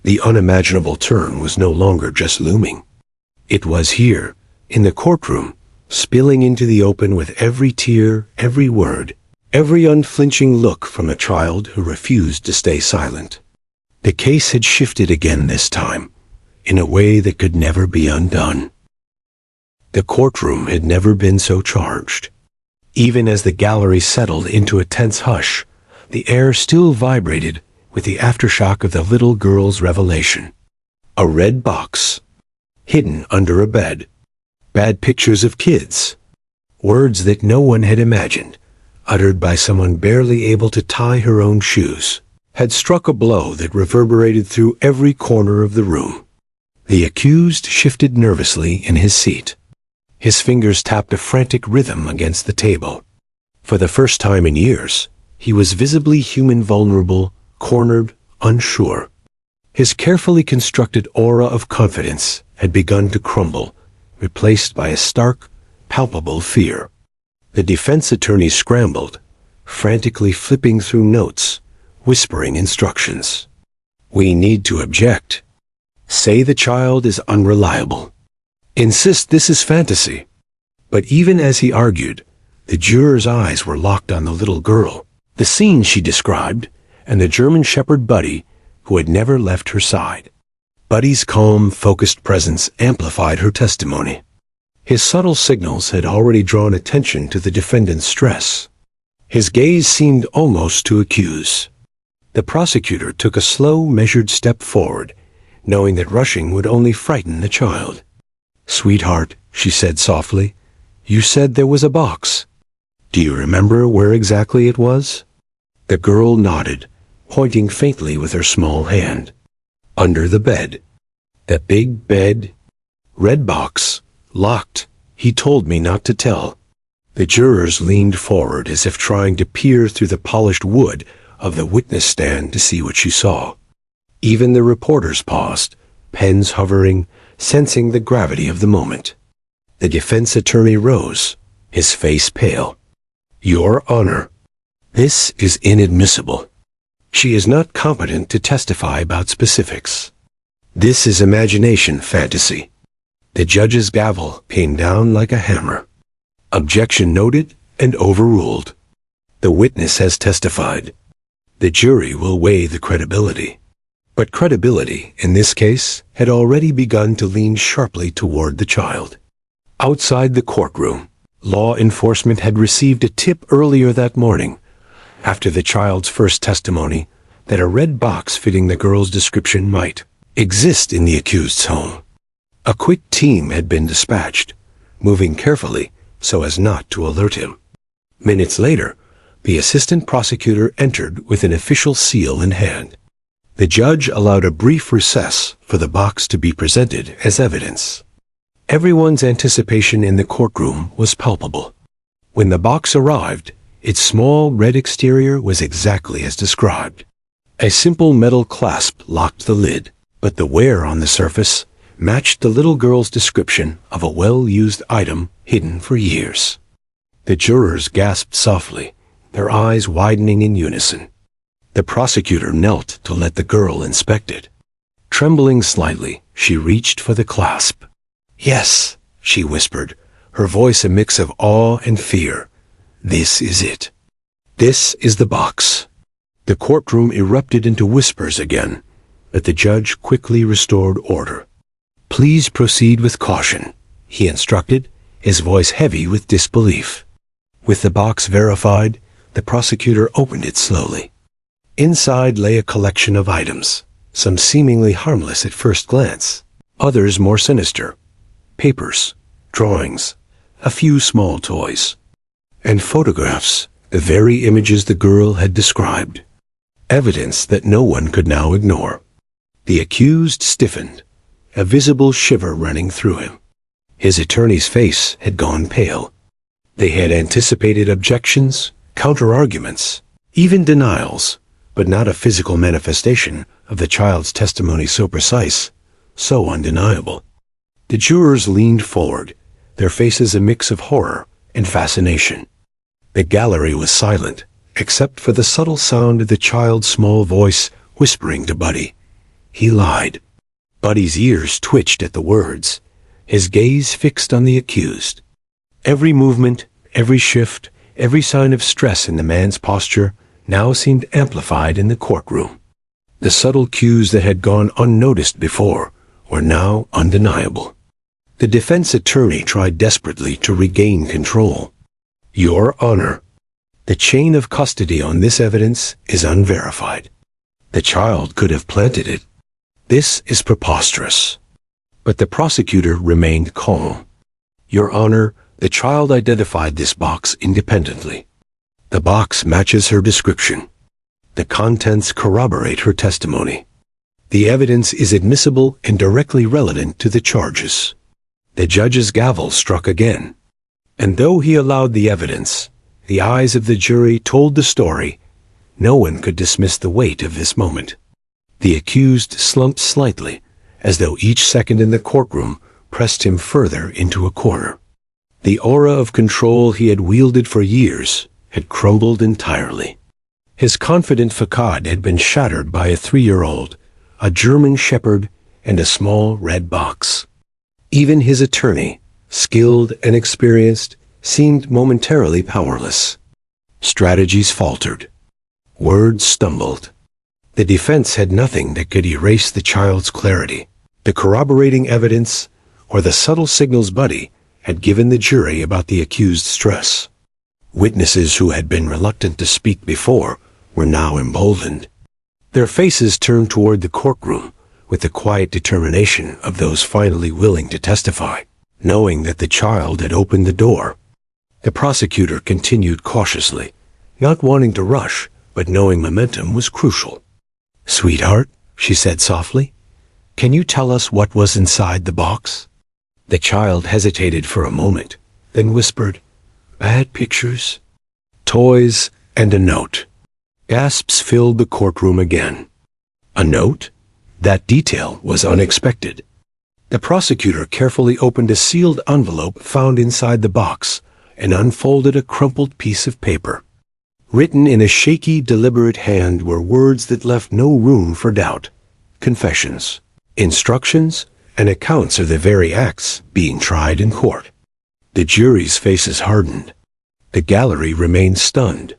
A: The unimaginable turn was no longer just looming. It was here, in the courtroom, spilling into the open with every tear, every word, every unflinching look from a child who refused to stay silent. The case had shifted again this time, in a way that could never be undone. The courtroom had never been so charged. Even as the gallery settled into a tense hush, the air still vibrated with the aftershock of the little girl's revelation. A red box, hidden under a bed. Bad pictures of kids. Words that no one had imagined, uttered by someone barely able to tie her own shoes, had struck a blow that reverberated through every corner of the room. The accused shifted nervously in his seat. His fingers tapped a frantic rhythm against the table. For the first time in years, he was visibly human, vulnerable, cornered, unsure. His carefully constructed aura of confidence had begun to crumble, replaced by a stark, palpable fear. The defense attorney scrambled, frantically flipping through notes, whispering instructions. "We need to object. Say the child is unreliable. Insist this is fantasy." But even as he argued, the jurors' eyes were locked on the little girl, the scene she described, and the German shepherd Buddy, who had never left her side. Buddy's calm, focused presence amplified her testimony. His subtle signals had already drawn attention to the defendant's stress. His gaze seemed almost to accuse. The prosecutor took a slow, measured step forward, knowing that rushing would only frighten the child. "Sweetheart," she said softly, "you said there was a box. Do you remember where exactly it was?" The girl nodded, pointing faintly with her small hand. "Under the bed. That big bed. Red box. Locked. He told me not to tell." The jurors leaned forward as if trying to peer through the polished wood of the witness stand to see what she saw. Even the reporters paused, pens hovering, sensing the gravity of the moment. The defense attorney rose, his face pale. Your Honor, this is inadmissible. She is not competent to testify about specifics. This is imagination fantasy. The judge's gavel came down like a hammer. Objection noted and overruled. The witness has testified. The jury will weigh the credibility. But credibility, in this case, had already begun to lean sharply toward the child. Outside the courtroom, law enforcement had received a tip earlier that morning, after the child's first testimony, that a red box fitting the girl's description might exist in the accused's home. A quick team had been dispatched, moving carefully so as not to alert him. Minutes later, the assistant prosecutor entered with an official seal in hand. The judge allowed a brief recess for the box to be presented as evidence. Everyone's anticipation in the courtroom was palpable. When the box arrived, its small red exterior was exactly as described. A simple metal clasp locked the lid, but the wear on the surface matched the little girl's description of a well-used item hidden for years. The jurors gasped softly, their eyes widening in unison. The prosecutor knelt to let the girl inspect it. Trembling slightly, she reached for the clasp. Yes, she whispered, her voice a mix of awe and fear. This is it. This is the box. The courtroom erupted into whispers again, but the judge quickly restored order. Please proceed with caution, he instructed, his voice heavy with disbelief. With the box verified, the prosecutor opened it slowly. Inside lay a collection of items, some seemingly harmless at first glance, others more sinister. Papers, drawings, a few small toys, and photographs, the very images the girl had described. Evidence that no one could now ignore. The accused stiffened, a visible shiver running through him. His attorney's face had gone pale. They had anticipated objections, counter-arguments, even denials, but not a physical manifestation of the child's testimony so precise, so undeniable. The jurors leaned forward, their faces a mix of horror and fascination. The gallery was silent, except for the subtle sound of the child's small voice whispering to Buddy. He lied. Buddy's ears twitched at the words, his gaze fixed on the accused. Every movement, every shift, every sign of stress in the man's posture now seemed amplified in the courtroom. The subtle cues that had gone unnoticed before were now undeniable. The defense attorney tried desperately to regain control. Your Honor, the chain of custody on this evidence is unverified. The child could have planted it. This is preposterous. But the prosecutor remained calm. Your Honor, the child identified this box independently. The box matches her description. The contents corroborate her testimony. The evidence is admissible and directly relevant to the charges. The judge's gavel struck again. And though he allowed the evidence, the eyes of the jury told the story. No one could dismiss the weight of this moment. The accused slumped slightly, as though each second in the courtroom pressed him further into a corner. The aura of control he had wielded for years had crumbled entirely. His confident facade had been shattered by a 3-year-old, a German shepherd, and a small red box. Even his attorney, skilled and experienced, seemed momentarily powerless. Strategies faltered. Words stumbled. The defense had nothing that could erase the child's clarity, the corroborating evidence, or the subtle signals Buddy had given the jury about the accused's stress. Witnesses who had been reluctant to speak before were now emboldened. Their faces turned toward the courtroom with the quiet determination of those finally willing to testify, knowing that the child had opened the door. The prosecutor continued cautiously, not wanting to rush, but knowing momentum was crucial. Sweetheart, she said softly, can you tell us what was inside the box? The child hesitated for a moment, then whispered, bad pictures, toys, and a note. Gasps filled the courtroom again. A note? That detail was unexpected. The prosecutor carefully opened a sealed envelope found inside the box and unfolded a crumpled piece of paper. Written in a shaky, deliberate hand were words that left no room for doubt. Confessions, instructions, and accounts of the very acts being tried in court. The jury's faces hardened. The gallery remained stunned.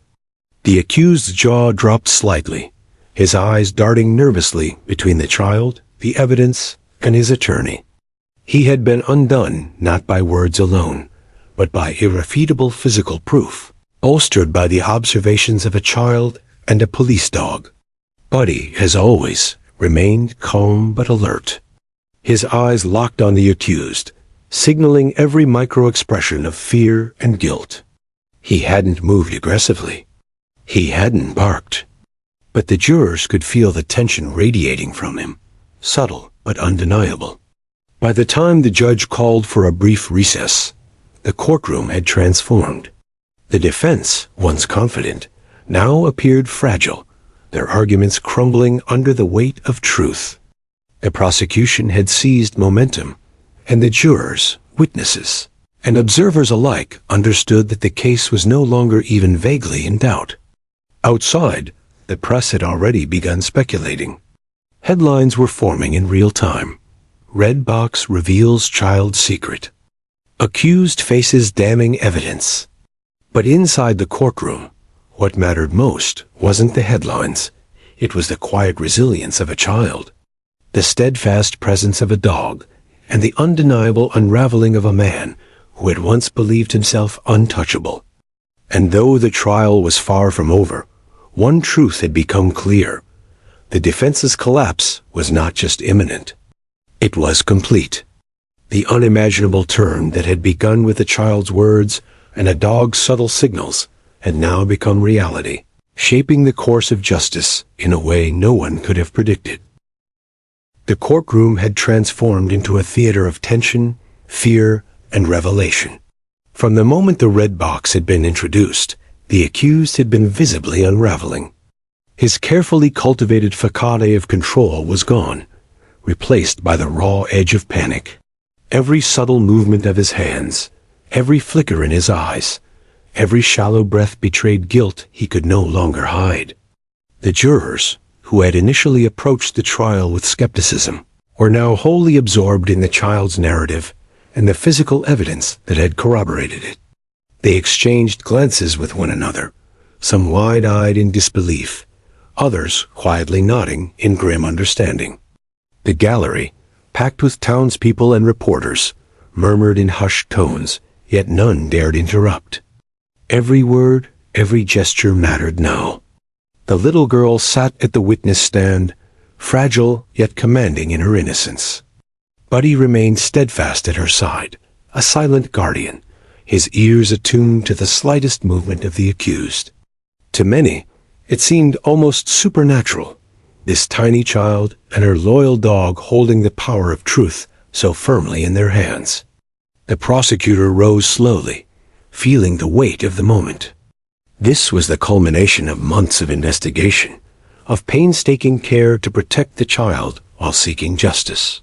A: The accused's jaw dropped slightly, his eyes darting nervously between the child, the evidence, and his attorney. He had been undone not by words alone, but by irrefutable physical proof, bolstered by the observations of a child and a police dog. Buddy, as always, remained calm but alert. His eyes locked on the accused, signaling every micro-expression of fear and guilt. He hadn't moved aggressively. He hadn't barked. But the jurors could feel the tension radiating from him, subtle but undeniable. By the time the judge called for a brief recess, the courtroom had transformed. The defense, once confident, now appeared fragile, their arguments crumbling under the weight of truth. The prosecution had seized momentum, and the jurors, witnesses, and observers alike understood that the case was no longer even vaguely in doubt. Outside, the press had already begun speculating. Headlines were forming in real time. Red box reveals child secret. Accused faces damning evidence. But inside the courtroom, what mattered most wasn't the headlines. It was the quiet resilience of a child, the steadfast presence of a dog, and the undeniable unraveling of a man who had once believed himself untouchable. And though the trial was far from over, one truth had become clear. The defense's collapse was not just imminent. It was complete. The unimaginable turn that had begun with a child's words and a dog's subtle signals had now become reality, shaping the course of justice in a way no one could have predicted. The courtroom had transformed into a theater of tension, fear, and revelation. From the moment the red box had been introduced, the accused had been visibly unraveling. His carefully cultivated facade of control was gone, replaced by the raw edge of panic. Every subtle movement of his hands, every flicker in his eyes, every shallow breath betrayed guilt he could no longer hide. The jurors, who had initially approached the trial with skepticism, were now wholly absorbed in the child's narrative and the physical evidence that had corroborated it. They exchanged glances with one another, some wide-eyed in disbelief, others quietly nodding in grim understanding. The gallery, packed with townspeople and reporters, murmured in hushed tones, yet none dared interrupt. Every word, every gesture mattered now. The little girl sat at the witness stand, fragile yet commanding in her innocence. Buddy remained steadfast at her side, a silent guardian, his ears attuned to the slightest movement of the accused. To many, it seemed almost supernatural, this tiny child and her loyal dog holding the power of truth so firmly in their hands. The prosecutor rose slowly, feeling the weight of the moment. This was the culmination of months of investigation, of painstaking care to protect the child while seeking justice.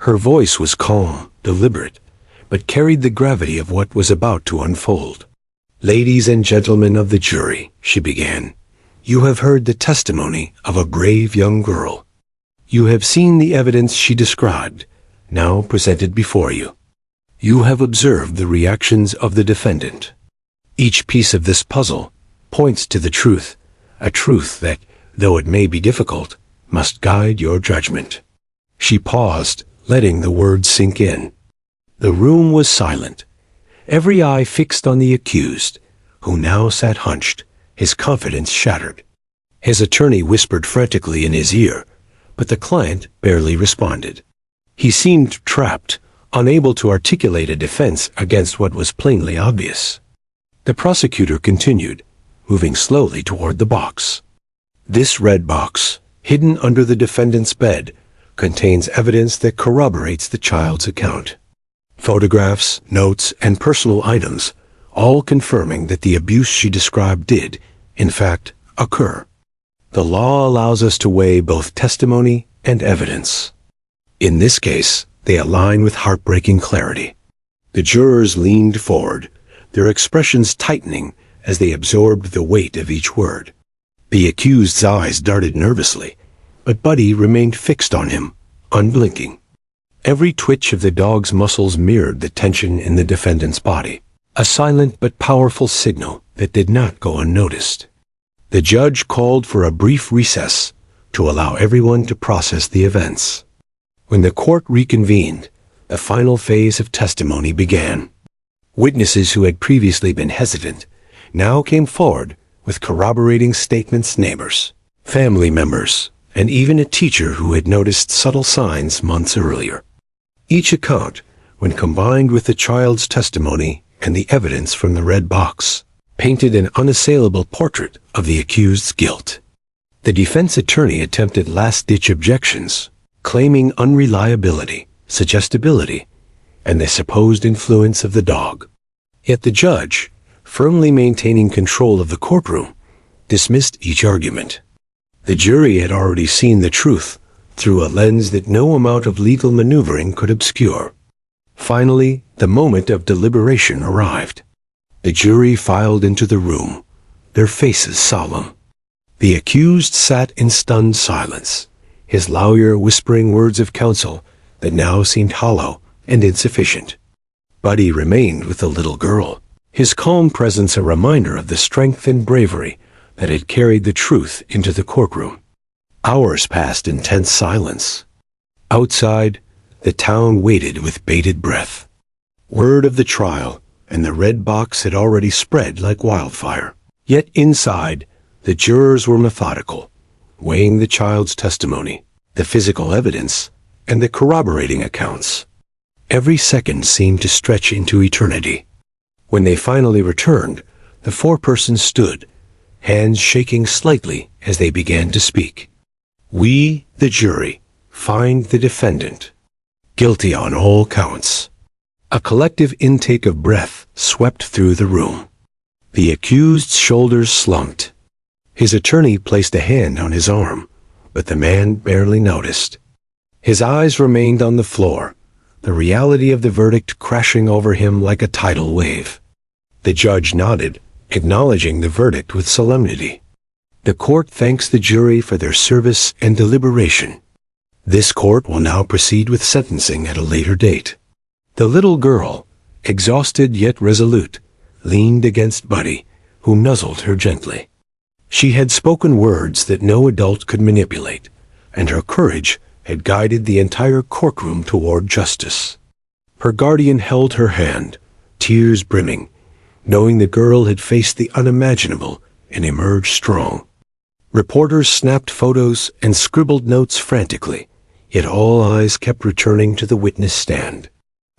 A: Her voice was calm, deliberate, but carried the gravity of what was about to unfold. "Ladies and gentlemen of the jury," she began, "you have heard the testimony of a brave young girl. You have seen the evidence she described, now presented before you. You have observed the reactions of the defendant. Each piece of this puzzle points to the truth, a truth that, though it may be difficult, must guide your judgment." She paused, letting the words sink in. The room was silent, every eye fixed on the accused, who now sat hunched, his confidence shattered. His attorney whispered frantically in his ear, but the client barely responded. He seemed trapped, unable to articulate a defense against what was plainly obvious. The prosecutor continued, moving slowly toward the box. "This red box, hidden under the defendant's bed, contains evidence that corroborates the child's account. Photographs, notes, and personal items, all confirming that the abuse she described did, in fact, occur. The law allows us to weigh both testimony and evidence. In this case, they align with heartbreaking clarity." The jurors leaned forward, their expressions tightening as they absorbed the weight of each word. The accused's eyes darted nervously, but Buddy remained fixed on him, unblinking. Every twitch of the dog's muscles mirrored the tension in the defendant's body, a silent but powerful signal that did not go unnoticed. The judge called for a brief recess to allow everyone to process the events. When the court reconvened, the final phase of testimony began. Witnesses who had previously been hesitant now came forward with corroborating statements. Neighbors, family members, and even a teacher who had noticed subtle signs months earlier. Each account, when combined with the child's testimony and the evidence from the red box, painted an unassailable portrait of the accused's guilt. The defense attorney attempted last-ditch objections, claiming unreliability, suggestibility, and the supposed influence of the dog. Yet the judge, firmly maintaining control of the courtroom, dismissed each argument. The jury had already seen the truth through a lens that no amount of legal maneuvering could obscure. Finally, the moment of deliberation arrived. The jury filed into the room, their faces solemn. The accused sat in stunned silence, his lawyer whispering words of counsel that now seemed hollow and insufficient. Buddy remained with the little girl, his calm presence a reminder of the strength and bravery that had carried the truth into the courtroom. Hours passed in tense silence. Outside, the town waited with bated breath. Word of the trial and the red box had already spread like wildfire. Yet inside, the jurors were methodical, weighing the child's testimony, the physical evidence, and the corroborating accounts. Every second seemed to stretch into eternity. When they finally returned, the four-person stood, hands shaking slightly as they began to speak. "We, the jury, find the defendant guilty on all counts." A collective intake of breath swept through the room. The accused's shoulders slumped. His attorney placed a hand on his arm, but the man barely noticed. His eyes remained on the floor, the reality of the verdict crashing over him like a tidal wave. The judge nodded, acknowledging the verdict with solemnity. The court thanks the jury for their service and deliberation. This court will now proceed with sentencing at a later date. The little girl, exhausted yet resolute, leaned against Buddy, who nuzzled her gently. She had spoken words that no adult could manipulate, and her courage had guided the entire courtroom toward justice. Her guardian held her hand, tears brimming, knowing the girl had faced the unimaginable and emerged strong. Reporters snapped photos and scribbled notes frantically, yet all eyes kept returning to the witness stand.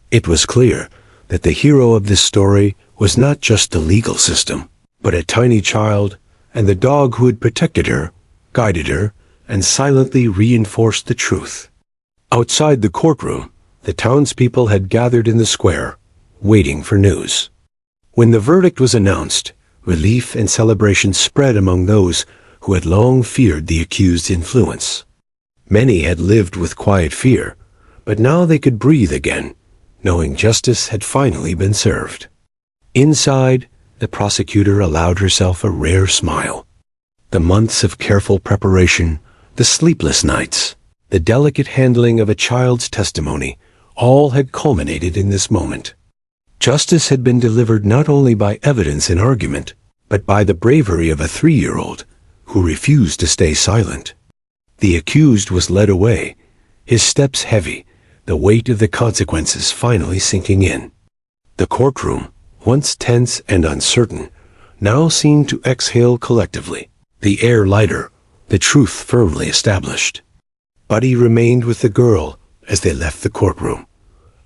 A: It was clear that the hero of this story was not just the legal system, but a tiny child and the dog who had protected her, guided her, and silently reinforced the truth. Outside the courtroom, the townspeople had gathered in the square, waiting for news. When the verdict was announced, relief and celebration spread among those who had long feared the accused's influence. Many had lived with quiet fear, but now they could breathe again, knowing justice had finally been served. Inside, the prosecutor allowed herself a rare smile. The months of careful preparation, the sleepless nights, the delicate handling of a child's testimony, all had culminated in this moment. Justice had been delivered not only by evidence and argument, but by the bravery of a 3-year-old who refused to stay silent. The accused was led away, his steps heavy, the weight of the consequences finally sinking in. The courtroom, once tense and uncertain, now seemed to exhale collectively, the air lighter, the truth firmly established. Buddy remained with the girl as they left the courtroom,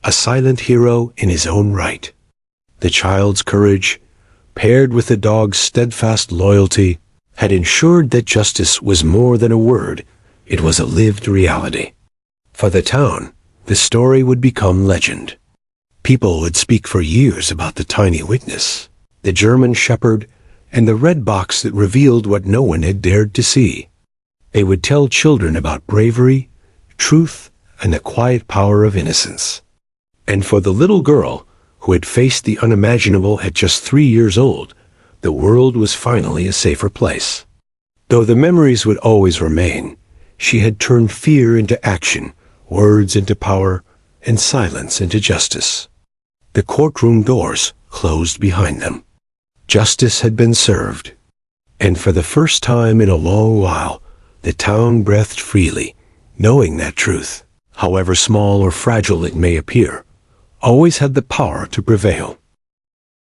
A: a silent hero in his own right. The child's courage, paired with the dog's steadfast loyalty, had ensured that justice was more than a word, it was a lived reality. For the town, the story would become legend. People would speak for years about the tiny witness, the German shepherd, and the red box that revealed what no one had dared to see. They would tell children about bravery, truth, and the quiet power of innocence. And for the little girl, who had faced the unimaginable at just 3 years old, the world was finally a safer place. Though the memories would always remain, she had turned fear into action, words into power, and silence into justice. The courtroom doors closed behind them. Justice had been served. And for the first time in a long while, the town breathed freely, knowing that truth, however small or fragile it may appear, always had the power to prevail.